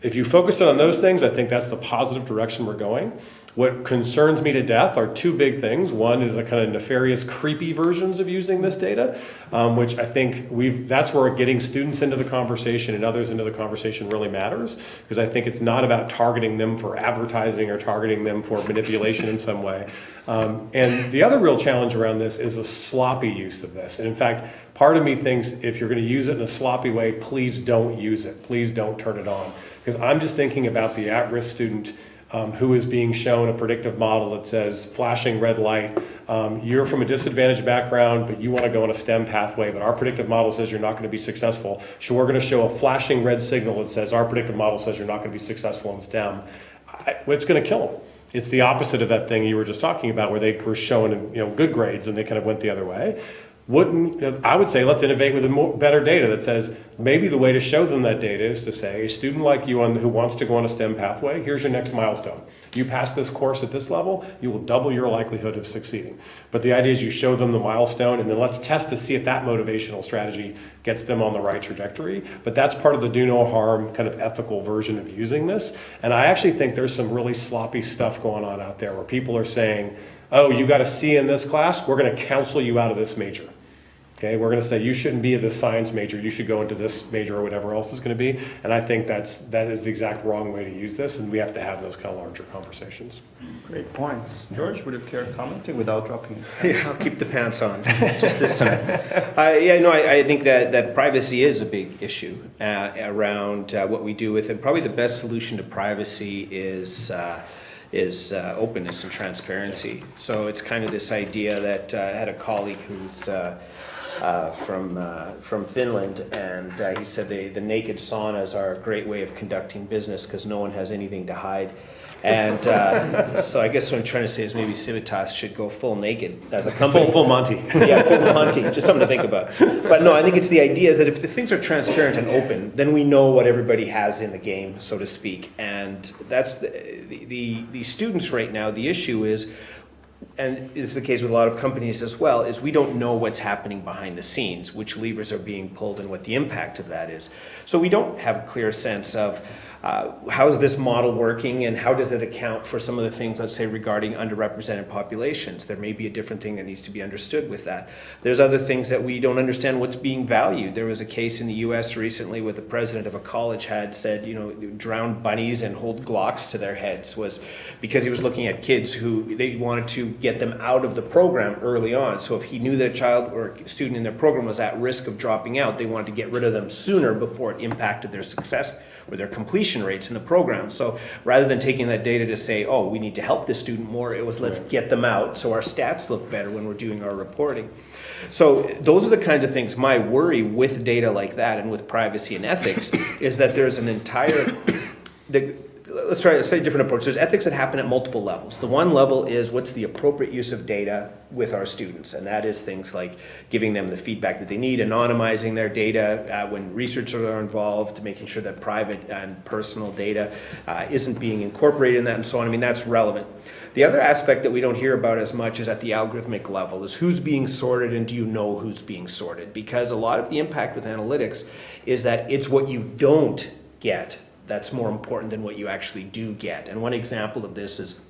if you focus on those things, I think that's the positive direction we're going. What concerns me to death are 2 big things. One is the kind of nefarious, creepy versions of using this data, which I think that's where getting students into the conversation and others into the conversation really matters, because I think it's not about targeting them for advertising or targeting them for manipulation in some way. And the other real challenge around this is a sloppy use of this. And in fact, part of me thinks if you're going to use it in a sloppy way, please don't use it. Please don't turn it on. Because I'm just thinking about the at-risk student who is being shown a predictive model that says, flashing red light, you're from a disadvantaged background, but you want to go on a STEM pathway, but our predictive model says you're not going to be successful. So we're going to show a flashing red signal that says our predictive model says you're not going to be successful in STEM. It's going to kill them. It's the opposite of that thing you were just talking about, where they were showing good grades and they kind of went the other way. I would say let's innovate with better data that says maybe the way to show them that data is to say, a student like you who wants to go on a STEM pathway, here's your next milestone. You pass this course at this level, you will double your likelihood of succeeding. But the idea is you show them the milestone, and then let's test to see if that motivational strategy gets them on the right trajectory. But that's part of the do no harm kind of ethical version of using this. And I actually think there's some really sloppy stuff going on out there where people are saying, oh, you got a C in this class, we're going to counsel you out of this major. Okay, we're going to say you shouldn't be this science major, you should go into this major or whatever else is going to be. And I think that is the exact wrong way to use this, and we have to have those kind of larger conversations. Great points. George, would you care commenting without dropping? Yeah, I'll keep the pants on just this time. I think that privacy is a big issue around what we do with it. Probably the best solution to privacy is openness and transparency. So it's kind of this idea that I had a colleague who's from Finland, and he said the naked saunas are a great way of conducting business because no one has anything to hide. And so I guess what I'm trying to say is maybe Civitas should go full naked as a company. Full Monty. Yeah, full Monty, just something to think about. But no, I think it's the idea is that if the things are transparent and open, then we know what everybody has in the game, so to speak. And that's the students right now, the issue is, and it's the case with a lot of companies as well, is we don't know what's happening behind the scenes, which levers are being pulled and what the impact of that is. So we don't have a clear sense of how is this model working and how does it account for some of the things, let's say, regarding underrepresented populations. There may be a different thing that needs to be understood with that. There's other things that we don't understand what's being valued. There was a case in the US recently where the president of a college had said, drown bunnies and hold Glocks to their heads, was because he was looking at kids who they wanted to get them out of the program early on. So if he knew that a child or a student in their program was at risk of dropping out, they wanted to get rid of them sooner before it impacted their success or their completion rates in the program. So rather than taking that data to say, oh, we need to help this student more, it was let's get them out so our stats look better when we're doing our reporting. So those are the kinds of things. My worry with data like that and with privacy and ethics is that there's an entire, let's try to say a different approach. There's ethics that happen at multiple levels. The one level is what's the appropriate use of data with our students, and that is things like giving them the feedback that they need, anonymizing their data when researchers are involved, making sure that private and personal data isn't being incorporated in that and so on. I mean, that's relevant. The other aspect that we don't hear about as much is at the algorithmic level, is who's being sorted and do you know who's being sorted? Because a lot of the impact with analytics is that it's what you don't get that's more important than what you actually do get. And one example of this is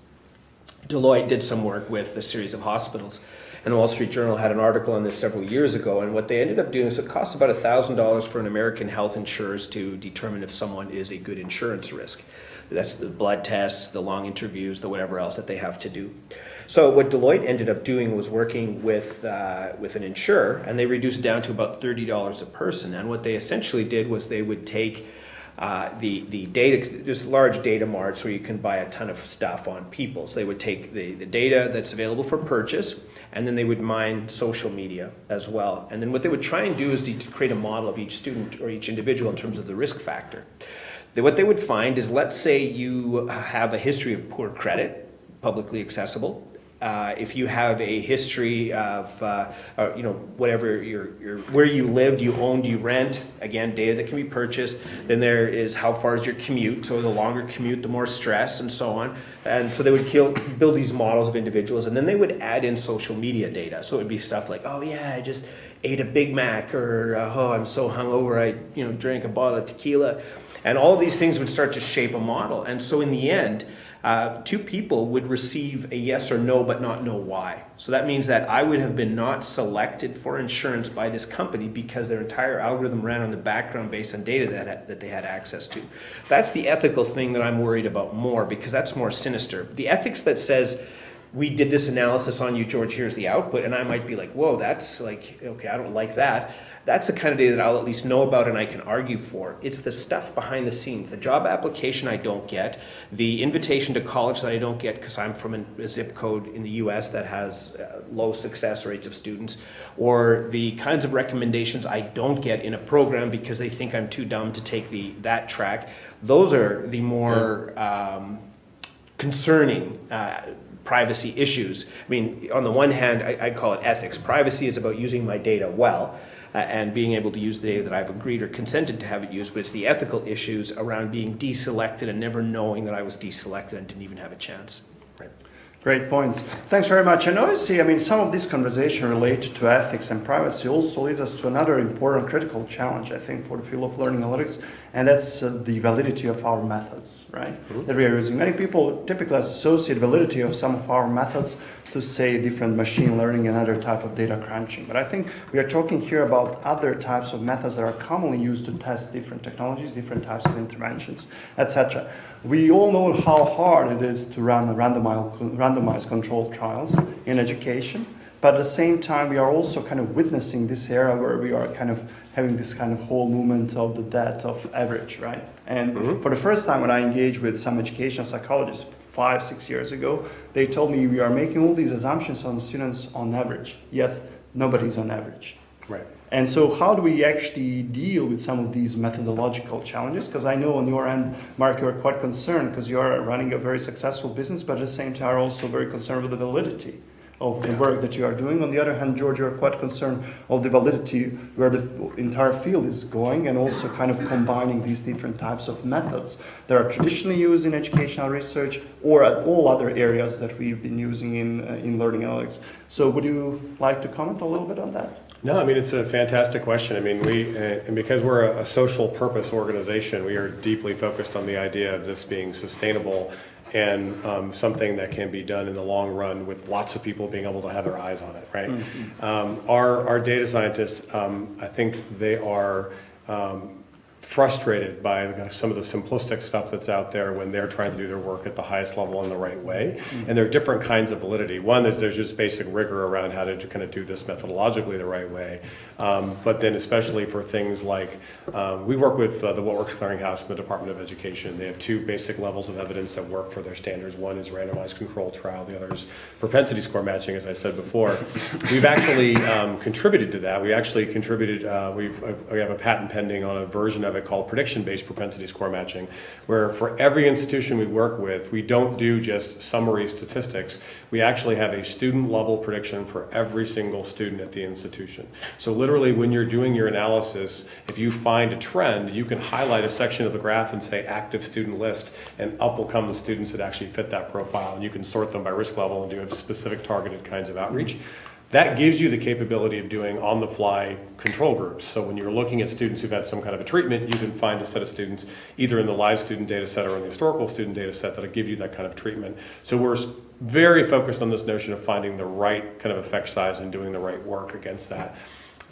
Deloitte did some work with a series of hospitals, and the Wall Street Journal had an article on this several years ago, and what they ended up doing is it costs about $1,000 for an American health insurers to determine if someone is a good insurance risk. That's the blood tests, the long interviews, the whatever else that they have to do. So what Deloitte ended up doing was working with an insurer, and they reduced it down to about $30 a person. And what they essentially did was they would take the data, there's large data marts where you can buy a ton of stuff on people. So they would take the data that's available for purchase, and then they would mine social media as well. And then what they would try and do is to create a model of each student or each individual in terms of the risk factor. What they would find is, let's say you have a history of poor credit, publicly accessible. If you have a history of, whatever where you lived, you owned, you rent, again, data that can be purchased. Then there is how far is your commute. So the longer commute, the more stress and so on. And so they would build these models of individuals, and then they would add in social media data. So it would be stuff like, oh yeah, I just ate a Big Mac, or oh, I'm so hungover, I drank a bottle of tequila. And all of these things would start to shape a model. And so in the end, two people would receive a yes or no, but not know why. So that means that I would have been not selected for insurance by this company because their entire algorithm ran on the background based on data that they had access to. That's the ethical thing that I'm worried about more, because that's more sinister. The ethics that says, we did this analysis on you, George, here's the output, and I might be like, whoa, that's like, okay, I don't like that. That's the kind of data that I'll at least know about and I can argue for. It's the stuff behind the scenes. The job application I don't get, the invitation to college that I don't get because I'm from a zip code in the US that has low success rates of students, or the kinds of recommendations I don't get in a program because they think I'm too dumb to take that track. Those are the more concerning privacy issues. I mean, on the one hand, I call it ethics. Privacy is about using my data well, and being able to use the data that I've agreed or consented to have it used, but it's the ethical issues around being deselected and never knowing that I was deselected and didn't even have a chance. Right. Great points. Thanks very much. And obviously, I mean, some of this conversation related to ethics and privacy also leads us to another important critical challenge, I think, for the field of learning analytics, and that's the validity of our methods, right? That we are using. Many people typically associate validity of some of our methods to say different machine learning and other type of data crunching. But I think we are talking here about other types of methods that are commonly used to test different technologies, different types of interventions, etc. We all know how hard it is to run randomized controlled trials in education, but at the same time we are also kind of witnessing this era where we are kind of having this kind of whole movement of the death of average, right? And for the first time when I engaged with some educational psychologists 5-6 years ago, they told me we are making all these assumptions on students on average, yet nobody's on average. Right. And so how do we actually deal with some of these methodological challenges? Because I know on your end, Mark, you're quite concerned because you're running a very successful business, but at the same time are also very concerned with the validity of the work that you are doing. On the other hand, George, you're quite concerned of the validity where the entire field is going and also kind of combining these different types of methods that are traditionally used in educational research or at all other areas that we've been using in learning analytics. So would you like to comment a little bit on that? No, I mean, it's a fantastic question. I mean, and because we're a social purpose organization, we are deeply focused on the idea of this being sustainable and something that can be done in the long run with lots of people being able to have their eyes on it, right? Our data scientists, I think they are frustrated by some of the simplistic stuff that's out there when they're trying to do their work at the highest level in the right way. And there are different kinds of validity. One is there's just basic rigor around how to kind of do this methodologically the right way. But then especially for things like, we work with the What Works Clearinghouse and the Department of Education. They have two basic levels of evidence that work for their standards. One is randomized controlled trial. The other is propensity score matching, as I said before. We've actually contributed to that. We actually contributed, we have a patent pending on a version of it called prediction-based propensity score matching, where for every institution we work with, we don't do just summary statistics. We actually have a student-level prediction for every single student at the institution. So literally, when you're doing your analysis, if you find a trend, you can highlight a section of the graph and say active student list, and up will come the students that actually fit that profile, and you can sort them by risk level and do specific targeted kinds of outreach. That gives you the capability of doing on-the-fly control groups. So when you're looking at students who've had some kind of a treatment, you can find a set of students either in the live student data set or in the historical student data set that'll give you that kind of treatment. So we're very focused on this notion of finding the right kind of effect size and doing the right work against that.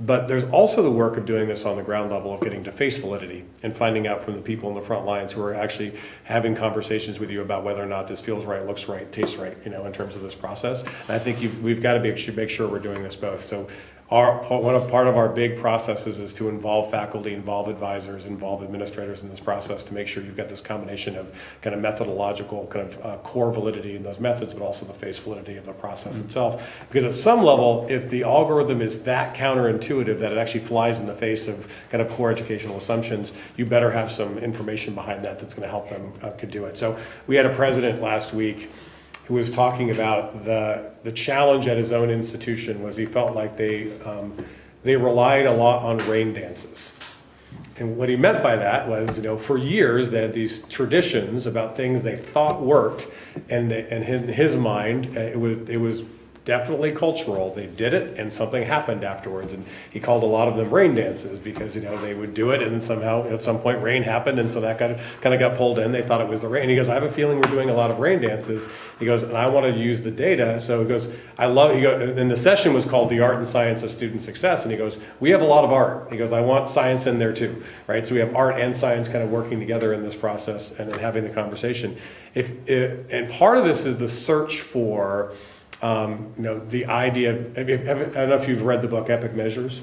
But there's also the work of doing this on the ground level of getting to face validity and finding out from the people in the front lines who are actually having conversations with you about whether or not this feels right, looks right, tastes right, in terms of this process. And I think we've got to make sure we're doing this both. So part of our big processes is to involve faculty, involve advisors, involve administrators in this process to make sure you've got this combination of kind of methodological kind of core validity in those methods, but also the face validity of the process itself. Because at some level, if the algorithm is that counterintuitive that it actually flies in the face of kind of core educational assumptions, you better have some information behind that that's going to help them could do it. So we had a president last week who was talking about the challenge at his own institution was he felt like they relied a lot on rain dances. And what he meant by that was, for years they had these traditions about things they thought worked, and in his mind, it was definitely cultural. They did it and something happened afterwards, and he called a lot of them rain dances because they would do it and then somehow at some point rain happened, and so that kind of got pulled in. They thought it was the rain. He goes, I have a feeling we're doing a lot of rain dances. He goes, and I want to use the data. So he goes, and the session was called The Art and Science of Student Success, and he goes, we have a lot of art. He goes, I want science in there too, right? So we have art and science kind of working together in this process and then having the conversation. And part of this is the search for the idea of, I don't know if you've read the book Epic Measures.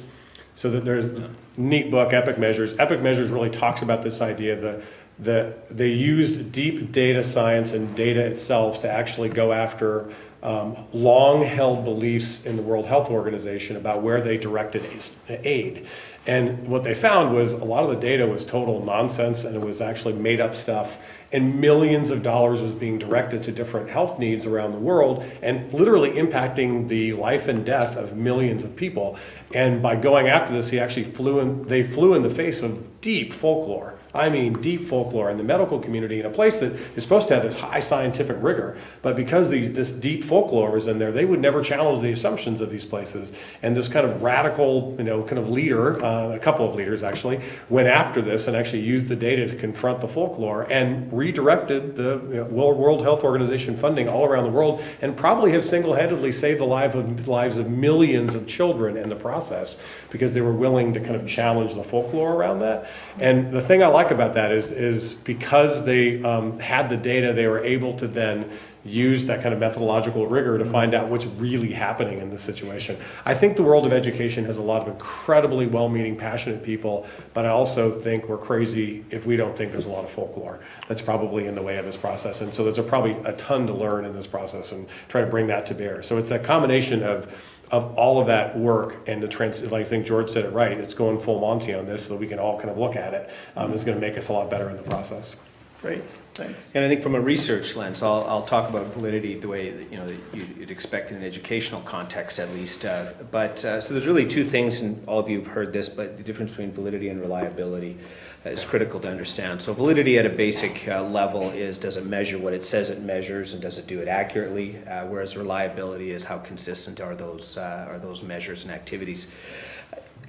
So that there's a neat book, Epic Measures. Epic Measures really talks about this idea that they used deep data science and data itself to actually go after long-held beliefs in the World Health Organization about where they directed aid. And what they found was a lot of the data was total nonsense, and it was actually made up stuff, and millions of dollars was being directed to different health needs around the world and literally impacting the life and death of millions of people. And by going after this, they flew in the face of deep folklore I mean deep folklore in the medical community in a place that is supposed to have this high scientific rigor. But because this deep folklore is in there, they would never challenge the assumptions of these places. And this kind of radical, kind of leader, a couple of leaders actually, went after this and actually used the data to confront the folklore and redirected the World Health Organization funding all around the world, and probably have single-handedly saved the lives of millions of children in the process, because they were willing to kind of challenge the folklore around that. And the thing I like about that is because they had the data, they were able to then use that kind of methodological rigor to find out what's really happening in this situation. I think the world of education has a lot of incredibly well-meaning, passionate people, but I also think we're crazy if we don't think there's a lot of folklore that's probably in the way of this process. And so there's probably a ton to learn in this process and try to bring that to bear. So it's a combination of all of that work, and like I think George said it right, it's going full Monty on this so we can all kind of look at it. Is going to make us a lot better in the process. Great, thanks. And I think from a research lens, I'll talk about validity the way that, that you'd expect in an educational context at least. So there's really two things, and all of you have heard this, but the difference between validity and reliability is critical to understand. So validity at a basic level is, does it measure what it says it measures, and does it do it accurately? Whereas reliability is, how consistent are those measures and activities.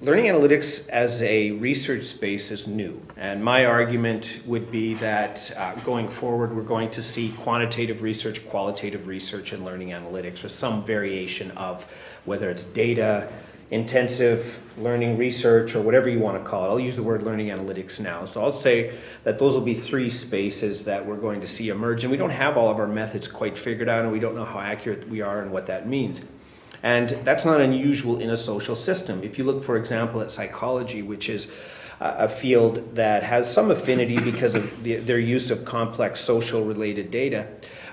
Learning analytics as a research space is new, and my argument would be that going forward we're going to see quantitative research, qualitative research in learning analytics, or some variation of whether it's data intensive learning research or whatever you want to call it. I'll use the word learning analytics now. So I'll say that those will be three spaces that we're going to see emerge, and we don't have all of our methods quite figured out, and we don't know how accurate we are and what that means. And that's not unusual in a social system. If you look, for example, at psychology, which is a field that has some affinity because of their use of complex social related data,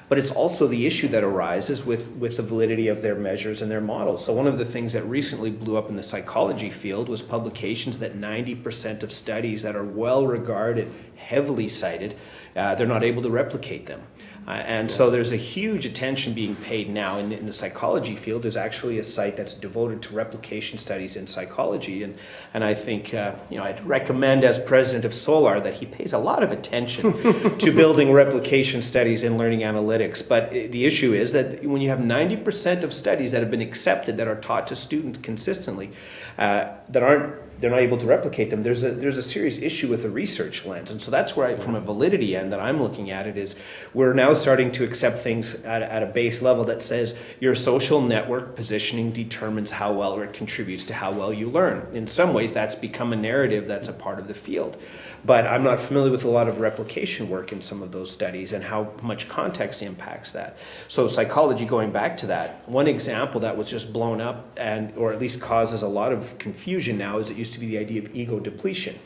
but it's also the issue that arises with the validity of their measures and their models. So one of the things that recently blew up in the psychology field was publications that 90% of studies that are well regarded, heavily cited, they're not able to replicate them. And so there's a huge attention being paid now in the psychology field. There's actually a site that's devoted to replication studies in psychology. And I think, I'd recommend as president of Solar that he pays a lot of attention to building replication studies in learning analytics. But the issue is that when you have 90% of studies that have been accepted, that are taught to students consistently, they're not able to replicate them, there's a serious issue with the research lens. And so that's where from a validity end that I'm looking at it is, we're now starting to accept things at a base level that says your social network positioning determines how well, or it contributes to how well you learn. In some ways that's become a narrative that's a part of the field. But I'm not familiar with a lot of replication work in some of those studies and how much context impacts that. So psychology, going back to that, one example that was just blown up or at least causes a lot of confusion now is it used to be the idea of ego depletion.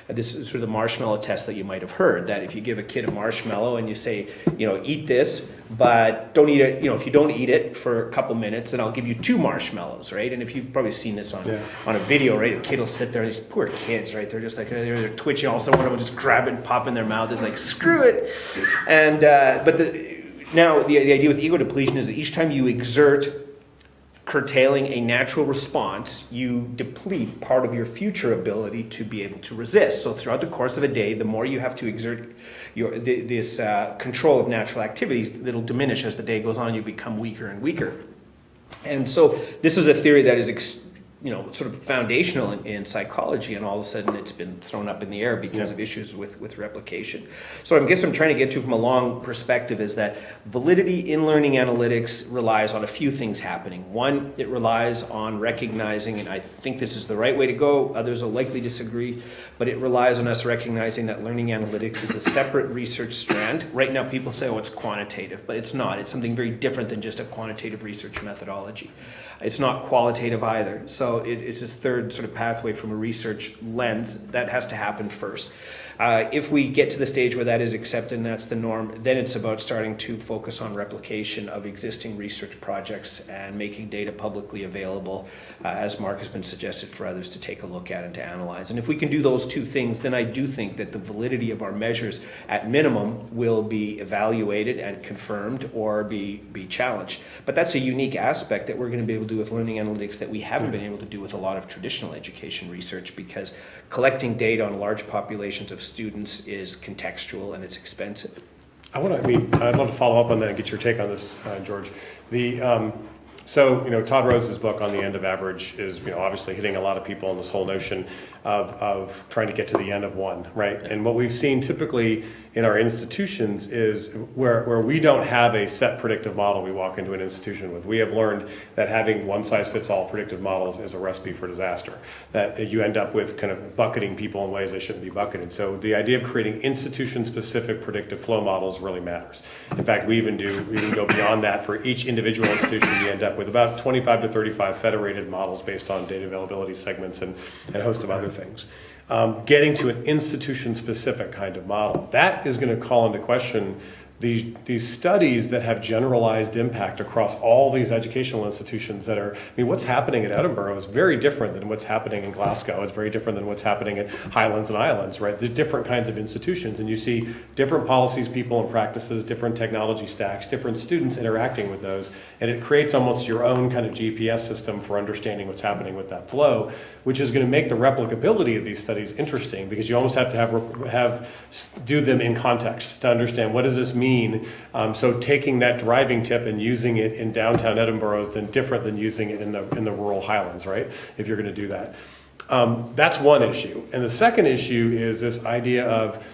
This is sort of the marshmallow test that you might have heard, that if you give a kid a marshmallow and you say, eat this, but don't eat it, if you don't eat it for a couple minutes, then I'll give you 2 marshmallows, right? And if you've probably seen this on a video, right, a kid will sit there, these poor kids, right, they're just like, they're twitching, all of a sudden one will just grab it and pop in their mouth, it's like, screw it. And, now the idea with ego depletion is that each time you exert curtailing a natural response, you deplete part of your future ability to be able to resist. So throughout the course of a day, the more you have to exert this control of natural activities, it'll diminish as the day goes on. You become weaker and weaker. And so this is a theory that is sort of foundational in psychology, and all of a sudden it's been thrown up in the air because of issues with replication. So I guess I'm trying to get to from a long perspective is that validity in learning analytics relies on a few things happening. One, it relies on recognizing, and I think this is the right way to go, others will likely disagree, but it relies on us recognizing that learning analytics is a separate research strand. Right now people say, oh, it's quantitative, but it's not. It's something very different than just a quantitative research methodology. It's not qualitative either. So it's this third sort of pathway from a research lens that has to happen first. If we get to the stage where that is accepted and that's the norm, then it's about starting to focus on replication of existing research projects and making data publicly available, as Mark has been suggested for others to take a look at and to analyze. And if we can do those two things, then I do think that the validity of our measures at minimum will be evaluated and confirmed or be challenged. But that's a unique aspect that we're going to be able to do with learning analytics that we haven't been able to do with a lot of traditional education research, because collecting data on large populations of students is contextual and it's expensive. I'd love to follow up on that and get your take on this, George. Todd Rose's book on the end of average is, obviously hitting a lot of people on this whole notion of trying to get to the end of one, right? And what we've seen typically in our institutions is where we don't have a set predictive model we walk into an institution with. We have learned that having one-size-fits-all predictive models is a recipe for disaster, that you end up with kind of bucketing people in ways they shouldn't be bucketed. So the idea of creating institution-specific predictive flow models really matters. In fact, we even go beyond that. For each individual institution, we end up with about 25 to 35 federated models based on data availability segments and a host of other things. Getting to an institution-specific kind of model, that is going to call into question these studies that have generalized impact across all these educational institutions that are, what's happening at Edinburgh is very different than what's happening in Glasgow. It's very different than what's happening at Highlands and Islands, right? They're different kinds of institutions, and you see different policies, people, and practices, different technology stacks, different students interacting with those, and it creates almost your own kind of GPS system for understanding what's happening with that flow, which is going to make the replicability of these studies interesting, because you almost have to do them in context to understand what does this mean. So taking that driving tip and using it in downtown Edinburgh is then different than using it in the rural Highlands, right? If you're going to do that. That's one issue. And the second issue is this idea of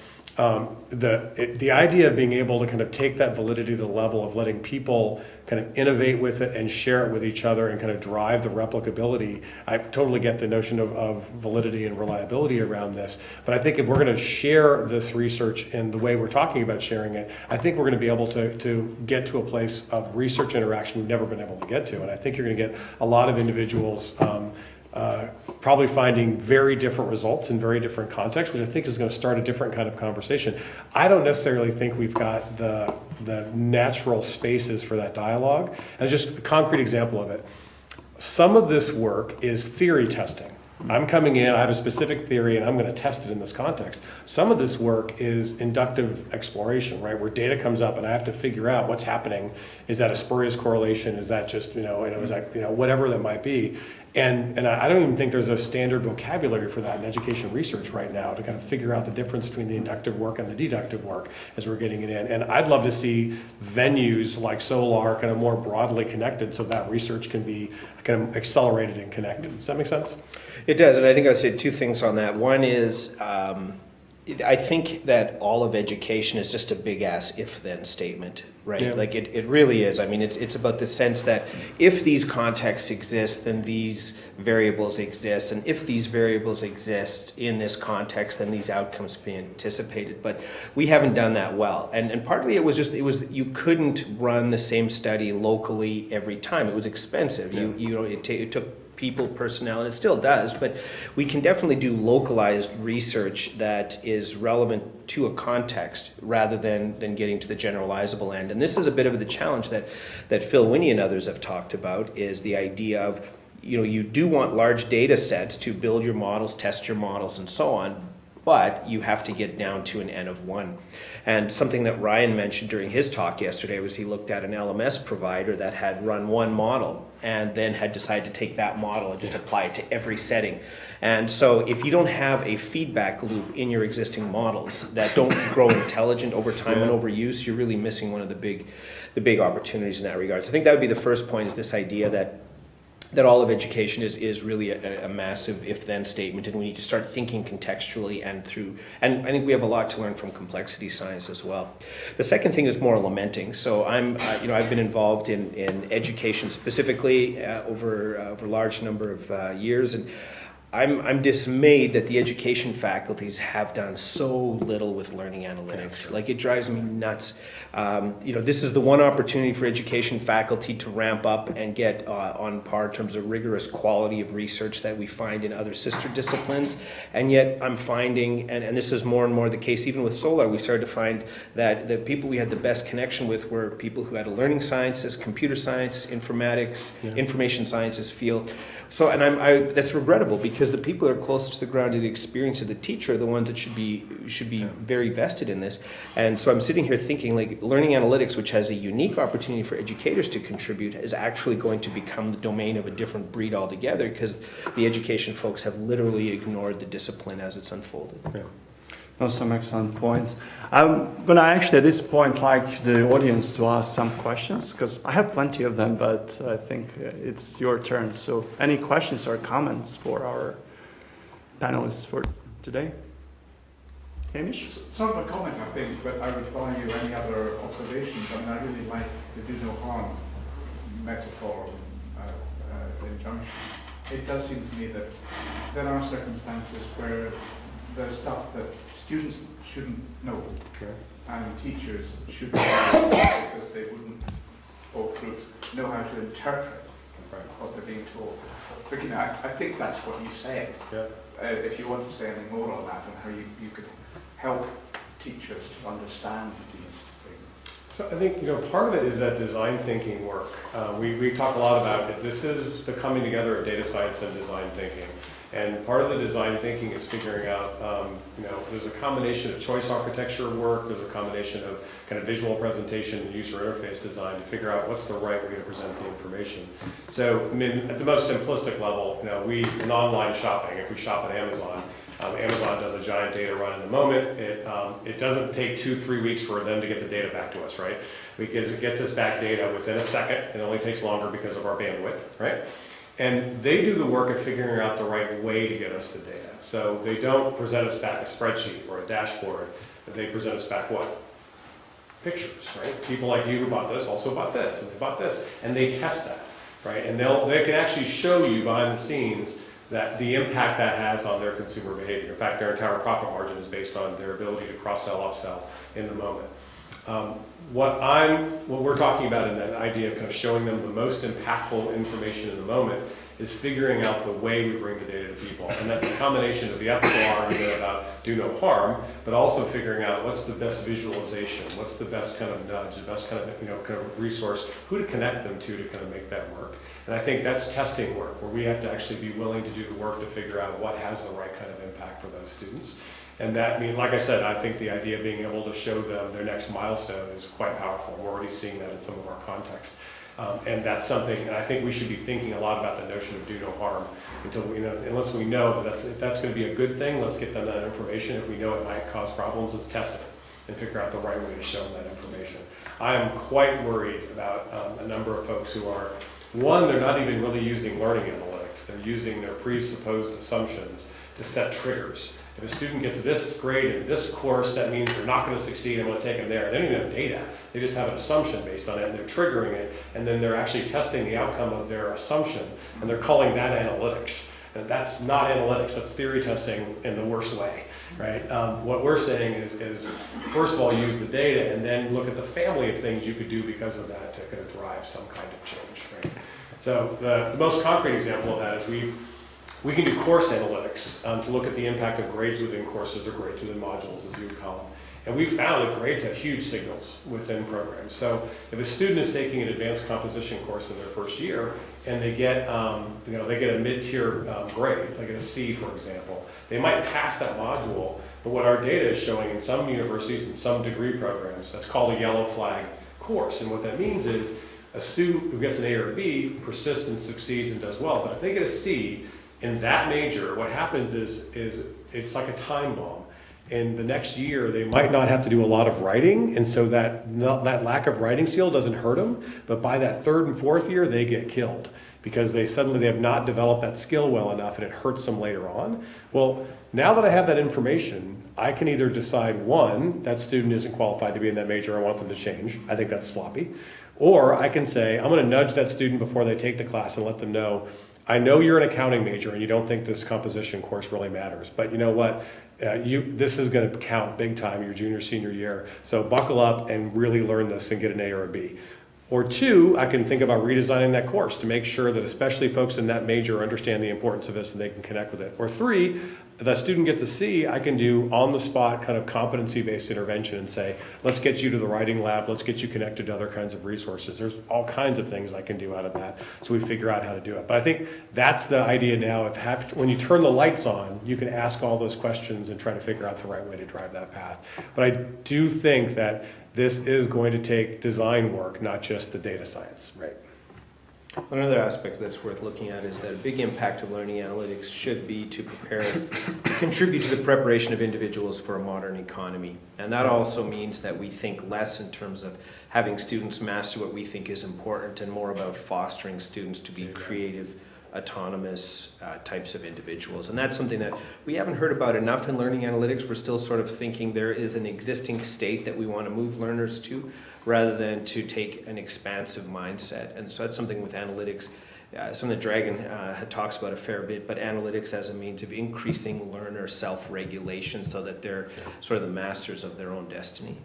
the idea of being able to kind of take that validity to the level of letting people kind of innovate with it and share it with each other and kind of drive the replicability. I totally get the notion of validity and reliability around this, but I think if we're going to share this research in the way we're talking about sharing it, I think we're going to be able to get to a place of research interaction we've never been able to get to. And I think you're going to get a lot of individuals probably finding very different results in very different contexts, which I think is going to start a different kind of conversation. I don't necessarily think we've got the natural spaces for that dialogue. And just a concrete example of it. Some of this work is theory testing. I'm coming in, I have a specific theory, and I'm going to test it in this context. Some of this work is inductive exploration, right, where data comes up and I have to figure out what's happening. Is that a spurious correlation? Is that just, is that, whatever that might be. And I don't even think there's a standard vocabulary for that in education research right now to kind of figure out the difference between the inductive work and the deductive work as we're getting it in. And I'd love to see venues like SOLAR kind of more broadly connected so that research can be kind of accelerated and connected. Does that make sense? It does, and I think I would say two things on that. One is, I think that all of education is just a big-ass if-then statement, right? Yeah. Like, it really is. I mean, it's about the sense that if these contexts exist, then these variables exist, and if these variables exist in this context, then these outcomes be anticipated. But we haven't done that well, and partly it was you couldn't run the same study locally every time. It was expensive. Yeah. It took people, personnel, and it still does, but we can definitely do localized research that is relevant to a context rather than getting to the generalizable end. And this is a bit of the challenge that Phil Winnie and others have talked about, is the idea of, you do want large data sets to build your models, test your models, and so on, but you have to get down to an N of 1. And something that Ryan mentioned during his talk yesterday was he looked at an LMS provider that had run one model and then had decided to take that model and just apply it to every setting. And so if you don't have a feedback loop in your existing models that don't grow intelligent over time and over use, you're really missing one of the big opportunities in that regard. So I think that would be the first point, is this idea that all of education is really a massive if-then statement, and we need to start thinking contextually and I think we have a lot to learn from complexity science as well. The second thing is more lamenting. So I've been involved in education specifically over a large number of years, and I'm dismayed that the education faculties have done so little with learning analytics. Like, it drives me nuts. This is the one opportunity for education faculty to ramp up and get on par in terms of rigorous quality of research that we find in other sister disciplines. And yet I'm finding, and this is more and more the case even with SOLAR, we started to find that the people we had the best connection with were people who had a learning sciences, computer science, informatics, information sciences field. So, and that's regrettable, because the people who are closest to the ground to the experience of the teacher are the ones that should be very vested in this. And so I'm sitting here thinking, like, learning analytics, which has a unique opportunity for educators to contribute, is actually going to become the domain of a different breed altogether, because the education folks have literally ignored the discipline as it's unfolded. Yeah. Those are some excellent points. I'm gonna actually at this point like the audience to ask some questions because I have plenty of them, but I think it's your turn. So any questions or comments for our panelists for today? Hamish? Sort of a comment, I think, but I would value any other observations. I mean, I really like the do no harm metaphor, injunction. It does seem to me that there are circumstances where there's stuff that students shouldn't know, and teachers shouldn't know because they wouldn't, both groups, know how to interpret what they're being told. But, you know, I think that's what you said. Yeah. If you want to say anything more on that and how you could help teachers to understand these things. So I think, part of it is that design thinking work. We talk a lot about it. This is the coming together of data science and design thinking. And part of the design thinking is figuring out, there's a combination of choice architecture work, there's a combination of kind of visual presentation and user interface design to figure out what's the right way to present the information. So, I mean, at the most simplistic level, in online shopping, if we shop at Amazon, Amazon does a giant data run in the moment. It doesn't take 2-3 weeks for them to get the data back to us, right? Because it gets us back data within a second. It only takes longer because of our bandwidth, right? And they do the work of figuring out the right way to get us the data. So they don't present us back a spreadsheet or a dashboard, but they present us back what? Pictures, right? People like you who bought this also bought this, and they bought this, and they test that, right? And they can actually show you behind the scenes that the impact that has on their consumer behavior. In fact, their entire profit margin is based on their ability to cross-sell, upsell in the moment. What we're talking about in that idea of kind of showing them the most impactful information in the moment is figuring out the way we bring the data to people. And that's a combination of the ethical argument about do no harm, but also figuring out what's the best visualization, what's the best kind of nudge, the best kind of resource, who to connect them to kind of make that work. And I think that's testing work, where we have to actually be willing to do the work to figure out what has the right kind of impact for those students. And that means, like I said, I think the idea of being able to show them their next milestone is quite powerful. We're already seeing that in some of our context. And that's something, and I think we should be thinking a lot about the notion of do no harm until unless we know if that's going to be a good thing, let's get them that information. If we know it might cause problems, let's test it and figure out the right way to show them that information. I am quite worried about a number of folks who are, one, they're not even really using learning analytics. They're using their presupposed assumptions to set triggers. If a student gets this grade in this course, that means they're not going to succeed. I'm going to take them there. They don't even have data. They just have an assumption based on it, and they're triggering it, and then they're actually testing the outcome of their assumption, and they're calling that analytics. And that's not analytics. That's theory testing in the worst way, right? What we're saying is, first of all, use the data, and then look at the family of things you could do because of that to kind of drive some kind of change, right? So the most concrete example of that is we can do course analytics to look at the impact of grades within courses or grades within modules, as you would call them. And we've found that grades have huge signals within programs. So if a student is taking an advanced composition course in their first year and they get, they get a mid-tier grade, like a C, for example, they might pass that module. But what our data is showing in some universities and some degree programs, that's called a yellow flag course. And what that means is a student who gets an A or a B persists and succeeds and does well. But if they get a C, in that major, what happens is it's like a time bomb. In the next year, they might not have to do a lot of writing, and so that lack of writing skill doesn't hurt them, but by that third and fourth year, they get killed because they have not developed that skill well enough, and it hurts them later on. Well, now that I have that information, I can either decide, one, that student isn't qualified to be in that major, I want them to change. I think that's sloppy. Or I can say, I'm going to nudge that student before they take the class and let them know, I know you're an accounting major and you don't think this composition course really matters, but you know what? This is going to count big time your junior, senior year. So buckle up and really learn this and get an A or a B. Or two, I can think about redesigning that course to make sure that especially folks in that major understand the importance of this and they can connect with it. Or three, if that student gets a C, I can do on-the-spot kind of competency-based intervention and say, let's get you to the writing lab, let's get you connected to other kinds of resources. There's all kinds of things I can do out of that, so we figure out how to do it. But I think that's the idea now of when you turn the lights on, you can ask all those questions and try to figure out the right way to drive that path. But I do think that this is going to take design work, not just the data science, right? Another aspect that's worth looking at is that a big impact of learning analytics should be to contribute to the preparation of individuals for a modern economy. And that also means that we think less in terms of having students master what we think is important and more about fostering students to be creative, autonomous types of individuals. And that's something that we haven't heard about enough in learning analytics. We're still sort of thinking there is an existing state that we want to move learners to, rather than to take an expansive mindset. And so that's something with analytics, something that Dragon talks about a fair bit, but analytics as a means of increasing learner self-regulation so that they're sort of the masters of their own destiny.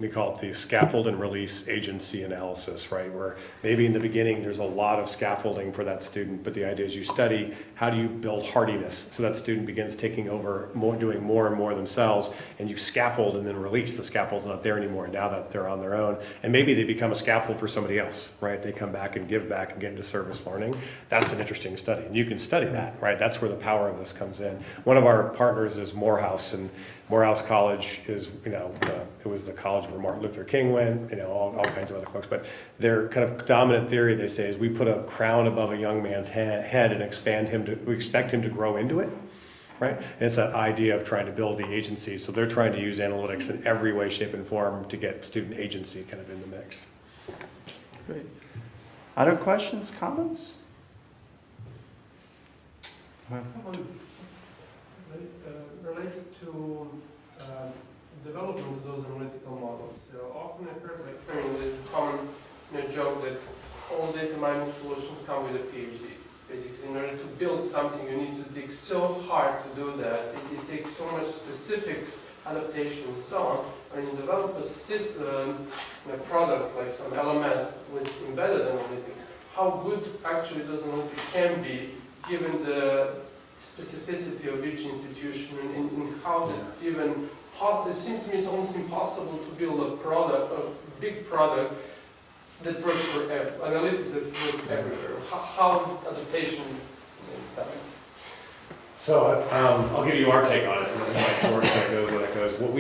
We call it the scaffold and release agency analysis, right? Where maybe in the beginning there's a lot of scaffolding for that student, but the idea is you study how do you build hardiness so that student begins taking over, doing more and more themselves, and you scaffold and then release. The scaffold's not there anymore now that they're on their own, and maybe they become a scaffold for somebody else, right? They come back and give back and get into service learning. That's an interesting study, and you can study that, right? That's where the power of this comes in. One of our partners is Morehouse, and Morehouse College is, it was the college where Martin Luther King went, all kinds of other folks. But their kind of dominant theory, they say, is we put a crown above a young man's head and we expect him to grow into it, right? And it's that idea of trying to build the agency. So they're trying to use analytics in every way, shape, and form to get student agency kind of in the mix. Great. Other questions, comments? Related to development of those analytical models, often I've heard the common joke that all data mining solutions come with a PhD. Basically, in order to build something, you need to dig so hard to do that. It takes so much specifics, adaptation, and so on. When you develop a system, a product like some LMS with embedded analytics, how good actually those analytics can be, given the specificity of each institution and how it's even it seems to me it's almost impossible to build a product, a big product that works for analytics that works everywhere. How adaptation is done? So I'll give you our take on it, and then George kind of goes where that goes. What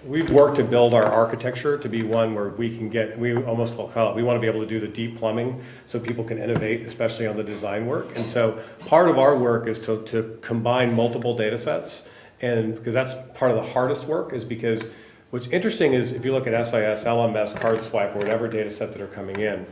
we've worked to build our architecture to be one where we can get, we almost call it, we want to be able to do the deep plumbing so people can innovate, especially on the design work. And so part of our work is to combine multiple data sets, and because that's part of the hardest work, is because what's interesting is if you look at SIS, LMS, card swipe, or whatever data set that are coming in,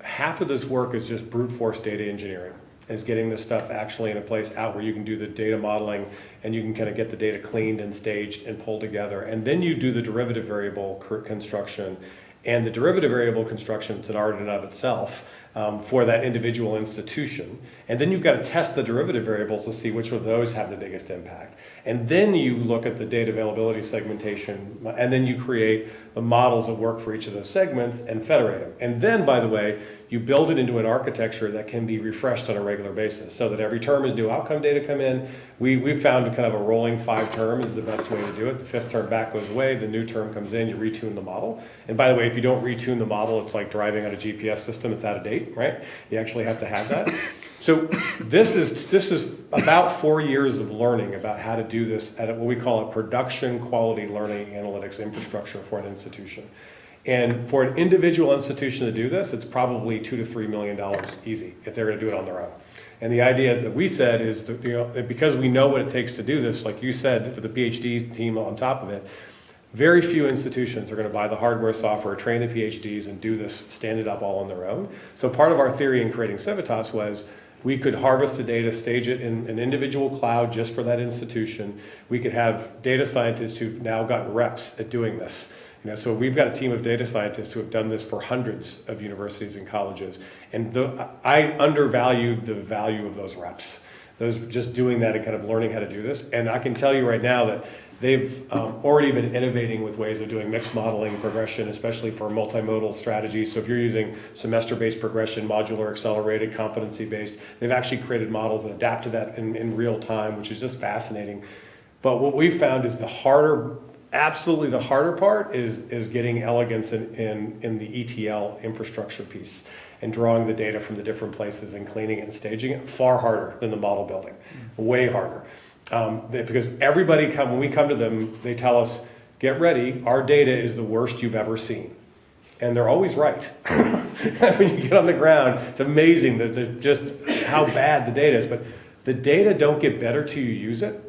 half of this work is just brute force data engineering, is getting this stuff actually in a place out where you can do the data modeling and you can kind of get the data cleaned and staged and pulled together. And then you do the derivative variable construction. And the derivative variable construction is an art in and of itself for that individual institution. And then you've got to test the derivative variables to see which of those have the biggest impact. And then you look at the data availability segmentation, and then you create the models that work for each of those segments and federate them. And then, by the way, you build it into an architecture that can be refreshed on a regular basis so that every term as new outcome data come in. We've found kind of a rolling 5 term is the best way to do it. The 5th term back goes away, the new term comes in, you retune the model. And by the way, if you don't retune the model, it's like driving on a GPS system, it's out of date, right? You actually have to have that. So this is about 4 years of learning about how to do this at what we call a production quality learning analytics infrastructure for an institution. And for an individual institution to do this, it's probably $2 to $3 million easy if they're going to do it on their own. And the idea that we said is that, because we know what it takes to do this, like you said, with the PhD team on top of it, very few institutions are going to buy the hardware, software, train the PhDs, and do this, stand it up all on their own. So part of our theory in creating Civitas was we could harvest the data, stage it in an individual cloud just for that institution. We could have data scientists who've now gotten reps at doing this. So we've got a team of data scientists who have done this for hundreds of universities and colleges. And I undervalued the value of those reps. Those just doing that and kind of learning how to do this. And I can tell you right now that they've already been innovating with ways of doing mixed modeling progression, especially for multimodal strategies. So if you're using semester-based progression, modular, accelerated, competency-based, they've actually created models that adapt to that in real time, which is just fascinating. But what we've found is absolutely the harder part is getting elegance in the ETL infrastructure piece and drawing the data from the different places and cleaning it and staging it. Far harder than the model building, way harder. Because everybody when we come to them, they tell us, get ready, our data is the worst you've ever seen. and they're always right. When you get on the ground, it's amazing that just how bad the data is. But the data don't get better till you use it.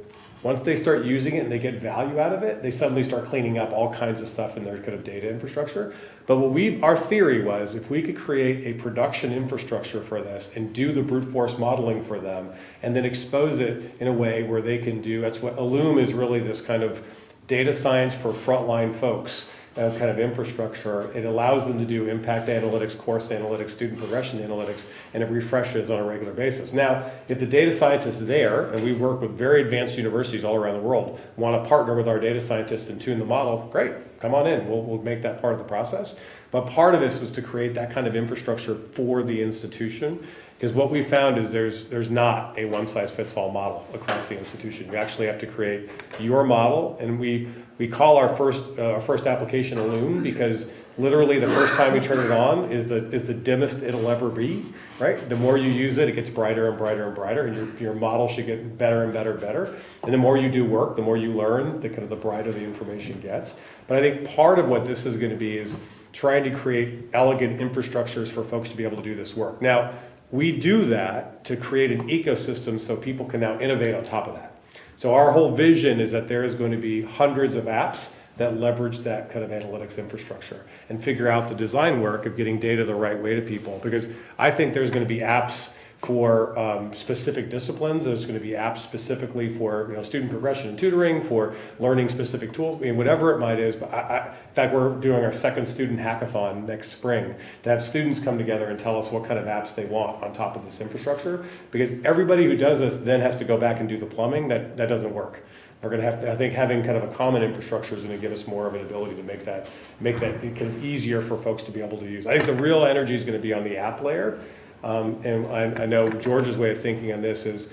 Once they start using it and they get value out of it, they suddenly start cleaning up all kinds of stuff in their kind of data infrastructure. But our theory was, if we could create a production infrastructure for this and do the brute force modeling for them, and then expose it in a way where they can do, that's what Illum is, really this kind of data science for frontline folks. Kind of infrastructure. It allows them to do impact analytics, course analytics, student progression analytics, and it refreshes on a regular basis. Now, if the data scientists there, and we work with very advanced universities all around the world, want to partner with our data scientists and tune the model, great, come on in, we'll make that part of the process. But part of this was to create that kind of infrastructure for the institution, because what we found is there's not a one-size-fits-all model across the institution. You actually have to create your model, and we call our first application Illum, because literally the first time we turn it on is the dimmest it'll ever be, right? The more you use it, it gets brighter and brighter and brighter, and your model should get better and better and better. And the more you do work, the more you learn, the brighter the information gets. But I think part of what this is going to be is trying to create elegant infrastructures for folks to be able to do this work. Now, we do that to create an ecosystem so people can now innovate on top of that. So our whole vision is that there is going to be hundreds of apps that leverage that kind of analytics infrastructure and figure out the design work of getting data the right way to people. Because I think there's going to be apps for specific disciplines. There's going to be apps specifically for student progression and tutoring, for learning specific tools, whatever it might is. But in fact, we're doing our second student hackathon next spring to have students come together and tell us what kind of apps they want on top of this infrastructure. Because everybody who does this then has to go back and do the plumbing. That doesn't work. We're going to have to, I think, having kind of a common infrastructure is going to give us more of an ability to make that kind of easier for folks to be able to use. I think the real energy is going to be on the app layer. And I know George's way of thinking on this is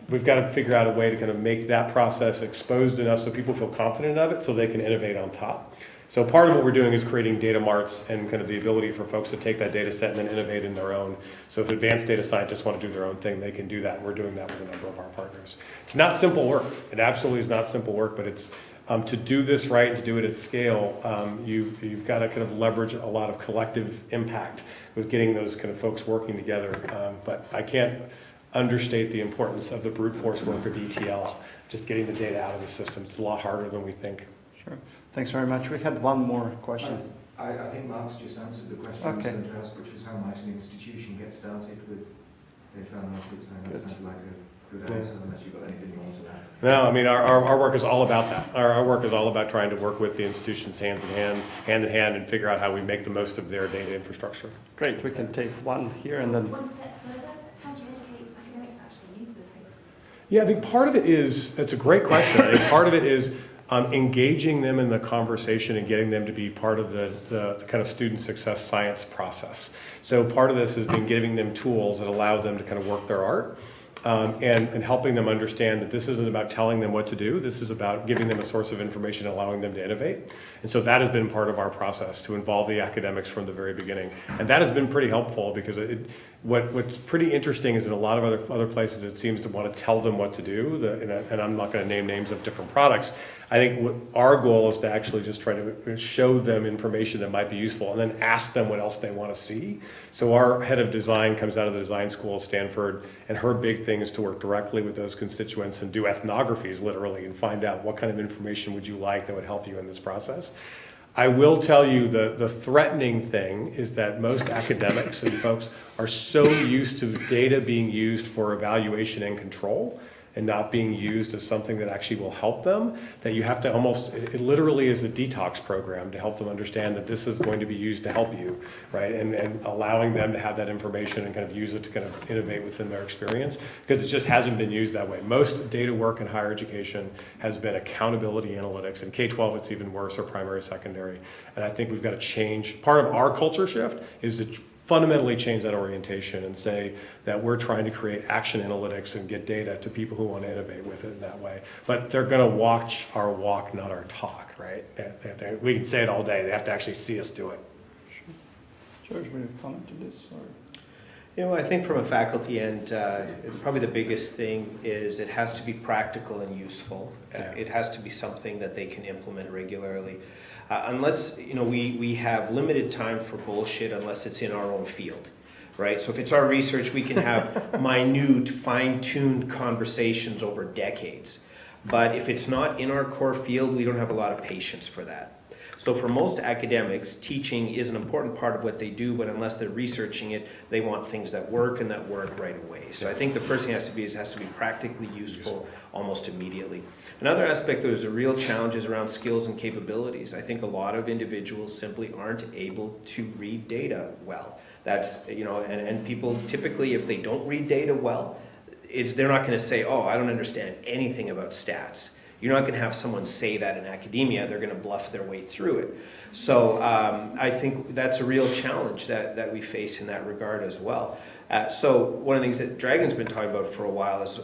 we've got to figure out a way to kind of make that process exposed enough so people feel confident of it so they can innovate on top. So part of what we're doing is creating data marts and kind of the ability for folks to take that data set and then innovate in their own. So if advanced data scientists want to do their own thing, they can do that. And we're doing that with a number of our partners. It's not simple work. It absolutely is not simple work, but it's to do this right and to do it at scale, you've got to kind of leverage a lot of collective impact with getting those kind of folks working together. But I can't understate the importance of the brute force work of ETL, just getting the data out of the system. It's a lot harder than we think. Sure. Thanks very much. We had one more question. I think Mark's just answered the question I was going to ask, which was how might an institution get started with data analytics? And that sounded like a good answer, unless you've got anything you want to add. No, I mean, our work is all about that. Our work is all about trying to work with the institutions hand in hand, and figure out how we make the most of their data infrastructure. Great, we can take one here and then... One step further, how do you educate academics to actually use the thing? Yeah, I think part of it is, it's a great question. I think part of it is engaging them in the conversation and getting them to be part of the kind of student success science process. So part of this has been giving them tools that allow them to kind of work their art. And helping them understand that this isn't about telling them what to do. This is about giving them a source of information, allowing them to innovate. And so that has been part of our process, to involve the academics from the very beginning. And that has been pretty helpful, because what's pretty interesting is in a lot of other places it seems to want to tell them what to do. And I'm not going to name names of different products. I think what our goal is to actually just try to show them information that might be useful and then ask them what else they want to see. So our head of design comes out of the design school at Stanford, and her big thing is to work directly with those constituents and do ethnographies literally and find out what kind of information would you like that would help you in this process. I will tell you the threatening thing is that most academics and folks are so used to data being used for evaluation and control and not being used as something that actually will help them, that you have to almost, it literally is a detox program to help them understand that this is going to be used to help you, right? And allowing them to have that information and kind of use it to kind of innovate within their experience, because it just hasn't been used that way. Most data work in higher education has been accountability analytics, and K-12 it's even worse, or primary, secondary. And I think we've got to change, part of our culture shift is to fundamentally change that orientation and say that we're trying to create action analytics and get data to people who want to innovate with it in that way. But they're going to watch our walk, not our talk, right? We can say it all day. They have to actually see us do it. Sure. George, will you comment to this? Or? I think from a faculty end, probably the biggest thing is it has to be practical and useful. It has to be something that they can implement regularly. unless, we have limited time for bullshit unless it's in our own field, right? So if it's our research, we can have minute, fine-tuned conversations over decades. But if it's not in our core field, we don't have a lot of patience for that. So for most academics, teaching is an important part of what they do, but unless they're researching it, they want things that work and that work right away. So I think the first thing it has to be practically useful almost immediately. Another aspect there's a real challenge is around skills and capabilities. I think a lot of individuals simply aren't able to read data well. That's, and people typically, if they don't read data well, they're not going to say, oh, I don't understand anything about stats. You're not going to have someone say that in academia. They're going to bluff their way through it. So I think that's a real challenge that we face in that regard as well. So one of the things that Dragon's been talking about for a while is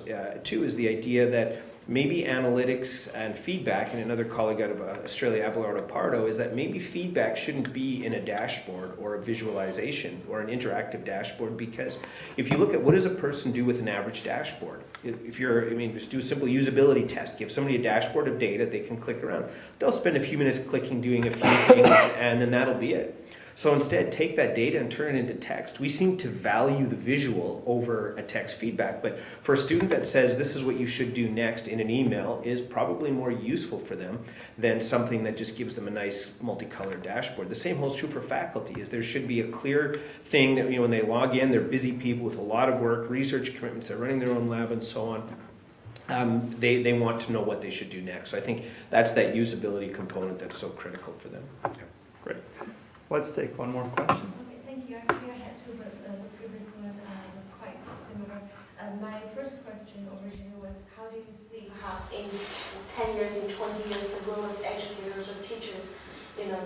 the idea that maybe analytics and feedback, and another colleague out of Australia, Abelardo Pardo, is that maybe feedback shouldn't be in a dashboard or a visualization or an interactive dashboard, because if you look at what does a person do with an average dashboard, just do a simple usability test, give somebody a dashboard of data, they can click around. They'll spend a few minutes clicking, doing a few things, and then that'll be it. So instead, take that data and turn it into text. We seem to value the visual over a text feedback, but for a student that says this is what you should do next in an email is probably more useful for them than something that just gives them a nice multicolored dashboard. The same holds true for faculty, is there should be a clear thing that when they log in, they're busy people with a lot of work, research commitments, they're running their own lab and so on. They want to know what they should do next. So I think that's that usability component that's so critical for them. Yeah. Great. Let's take one more question. Okay, thank you. Actually, I had two, but the previous one was quite similar. My first question over here was, how do you see perhaps in 10 years, in 20 years, the role of educators or teachers,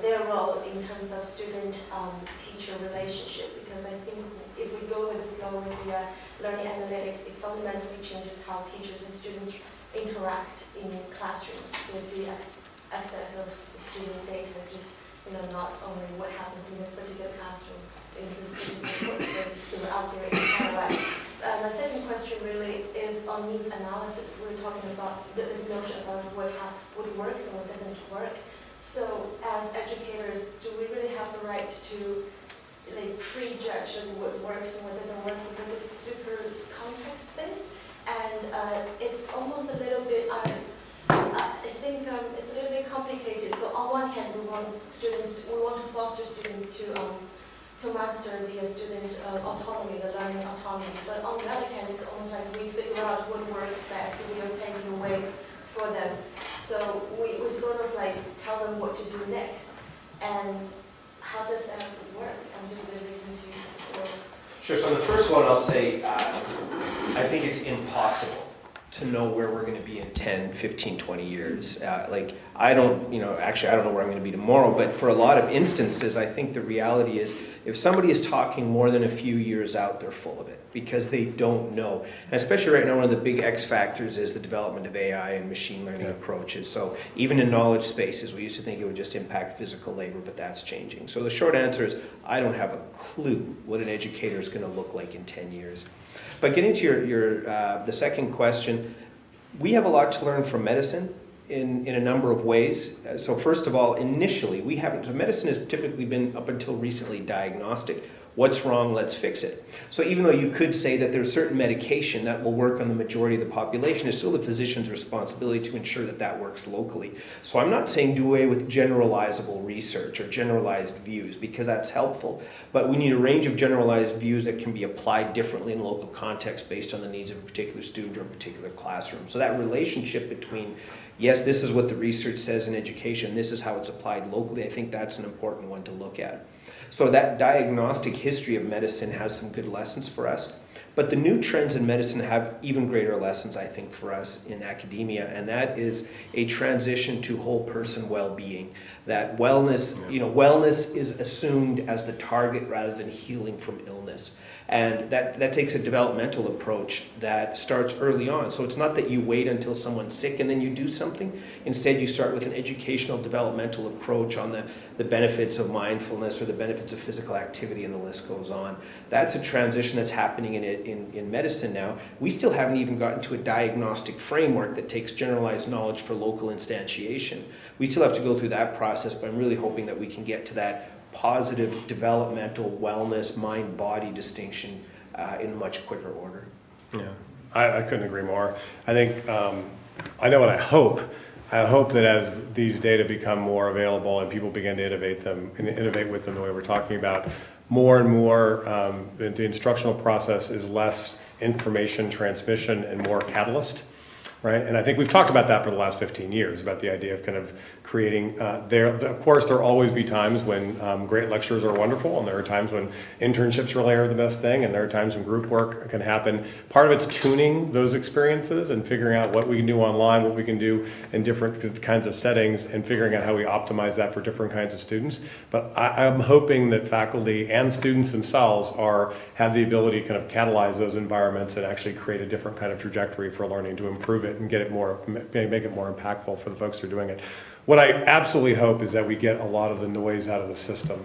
their role in terms of student-teacher relationship? Because I think if we go with the flow with the learning analytics, it fundamentally changes how teachers and students interact in classrooms with the access of student data, just not only what happens in this particular classroom, in this particular course, but throughout their entire life. My second question really is on needs analysis. We're talking about this notion about what works and what doesn't work. So as educators, do we really have the right to prejudge what works and what doesn't work, because it's super context-based? And it's almost a little bit, I think it's a little bit complicated. So on one hand, we want to foster students to master the student autonomy, the learning autonomy. But on the other hand, it's almost like we figure out what works best, and we are paving the way for them. So we sort of tell them what to do next. And how does that work? I'm just a little bit confused. Sure, so on the first one, I'll say, I think it's impossible to know where we're going to be in 10, 15, 20 years. I don't know where I'm going to be tomorrow, but for a lot of instances, I think the reality is if somebody is talking more than a few years out, they're full of it because they don't know. And especially right now, one of the big X factors is the development of AI and machine learning approaches. So even in knowledge spaces, we used to think it would just impact physical labor, but that's changing. So the short answer is I don't have a clue what an educator is going to look like in 10 years. But getting to the second question, we have a lot to learn from medicine in a number of ways. So first of all, initially, medicine has typically been, up until recently, diagnostic. What's wrong? Let's fix it. So even though you could say that there's certain medication that will work on the majority of the population, it's still the physician's responsibility to ensure that that works locally. So I'm not saying do away with generalizable research or generalized views, because that's helpful, but we need a range of generalized views that can be applied differently in local context based on the needs of a particular student or a particular classroom. So that relationship between, yes, this is what the research says in education, this is how it's applied locally, I think that's an important one to look at. So that diagnostic history of medicine has some good lessons for us. But the new trends in medicine have even greater lessons, I think, for us in academia, and that is a transition to whole person well-being. That wellness, wellness is assumed as the target rather than healing from illness. And that takes a developmental approach that starts early on. So it's not that you wait until someone's sick and then you do something. something. Instead, you start with an educational developmental approach on the benefits of mindfulness or the benefits of physical activity, and the list goes on. That's a transition that's happening in medicine now. We still haven't even gotten to a diagnostic framework that takes generalized knowledge for local instantiation. We still have to go through that process, but I'm really hoping that we can get to that positive developmental wellness mind-body distinction in much quicker order. Yeah, I couldn't agree more. I think, I know what I hope. I hope that as these data become more available and people begin to innovate with them the way we're talking about, more and more the instructional process is less information transmission and more catalyst. Right, and I think we've talked about that for the last 15 years, about the idea of kind of creating, of course, there'll always be times when great lectures are wonderful, and there are times when internships really are the best thing, and there are times when group work can happen. Part of it's tuning those experiences and figuring out what we can do online, what we can do in different kinds of settings, and figuring out how we optimize that for different kinds of students. But I'm hoping that faculty and students themselves have the ability to kind of catalyze those environments and actually create a different kind of trajectory for learning to improve it and make it more impactful for the folks who are doing it. What I absolutely hope is that we get a lot of the noise out of the system.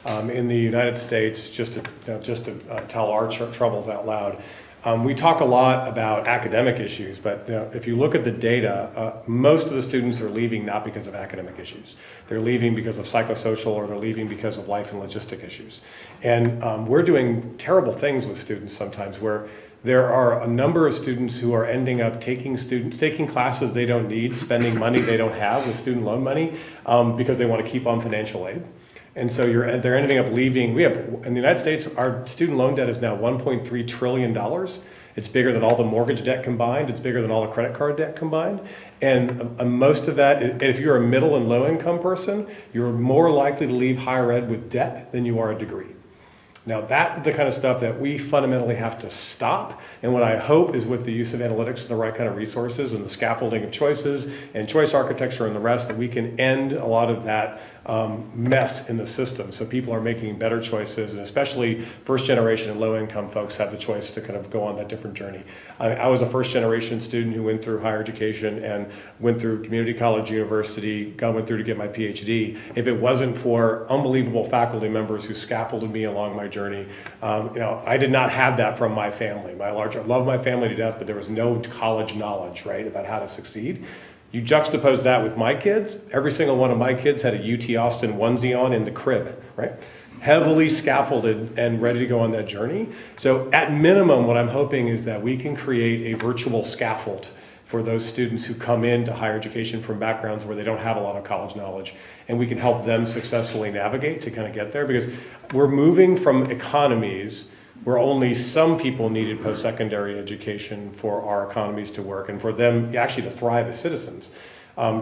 In the United States, just to tell our troubles out loud, we talk a lot about academic issues, but if you look at the data, most of the students are leaving not because of academic issues. They're leaving because of psychosocial, or they're leaving because of life and logistic issues. And we're doing terrible things with students sometimes, where there are a number of students who are ending up taking classes they don't need, spending money they don't have with student loan money because they want to keep on financial aid. And so they're ending up leaving. We have, in the United States, our student loan debt is now $1.3 trillion. It's bigger than all the mortgage debt combined. It's bigger than all the credit card debt combined. And most of that, if you're a middle and low income person, you're more likely to leave higher ed with debt than you are a degree. Now that's the kind of stuff that we fundamentally have to stop, and what I hope is with the use of analytics and the right kind of resources and the scaffolding of choices and choice architecture and the rest, that we can end a lot of that mess in the system, so people are making better choices, and especially first generation and low income folks have the choice to kind of go on that different journey. I was a first generation student who went through higher education and went through community college, university, went through to get my PhD. If it wasn't for unbelievable faculty members who scaffolded me along my journey, I did not have that from my family. I love my family to death, but there was no college knowledge, right, about how to succeed. You juxtapose that with my kids. Every single one of my kids had a UT Austin onesie on in the crib, right? Heavily scaffolded and ready to go on that journey. So at minimum, what I'm hoping is that we can create a virtual scaffold for those students who come into higher education from backgrounds where they don't have a lot of college knowledge, and we can help them successfully navigate to kind of get there, because we're moving from economies where only some people needed post-secondary education for our economies to work and for them actually to thrive as citizens,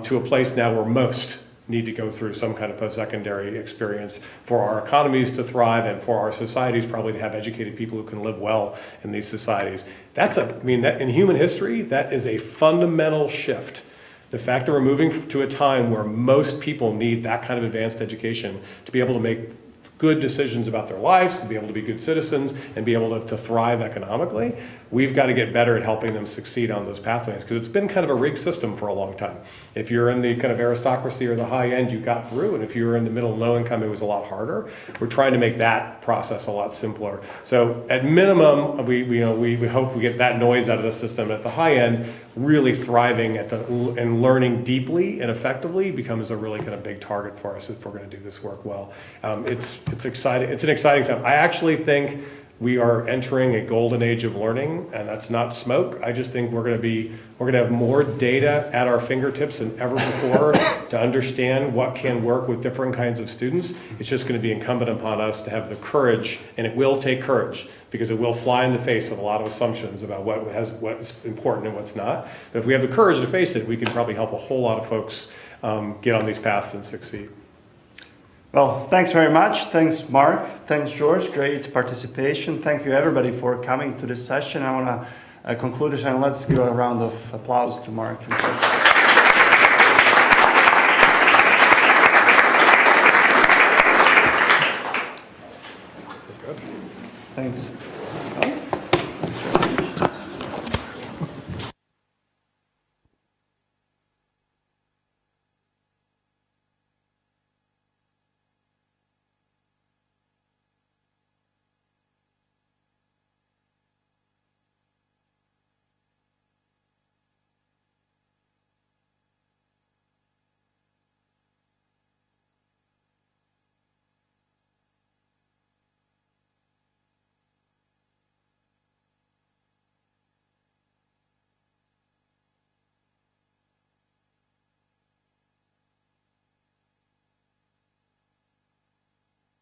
to a place now where most need to go through some kind of post-secondary experience for our economies to thrive and for our societies probably to have educated people who can live well in these societies. That in human history, that is a fundamental shift. The fact that we're moving to a time where most people need that kind of advanced education to be able to make good decisions about their lives, to be able to be good citizens, and be able to thrive economically, we've got to get better at helping them succeed on those pathways, because it's been kind of a rigged system for a long time. If you're in the kind of aristocracy or the high end, you got through, and if you were in the middle and low income, it was a lot harder. We're trying to make that process a lot simpler. So at minimum, we hope we get that noise out of the system. At the high end, really thriving and learning deeply and effectively becomes a really kind of big target for us if we're going to do this work well. It's exciting. It's an exciting time. I actually think we are entering a golden age of learning, and that's not smoke. I just think we're going to have more data at our fingertips than ever before to understand what can work with different kinds of students. It's just going to be incumbent upon us to have the courage, and it will take courage, because it will fly in the face of a lot of assumptions about what's important and what's not. But if we have the courage to face it, we can probably help a whole lot of folks get on these paths and succeed. Well, thanks very much. Thanks, Mark. Thanks, George. Great participation. Thank you, everybody, for coming to this session. I want to conclude it, and let's give a round of applause to Mark. Thanks.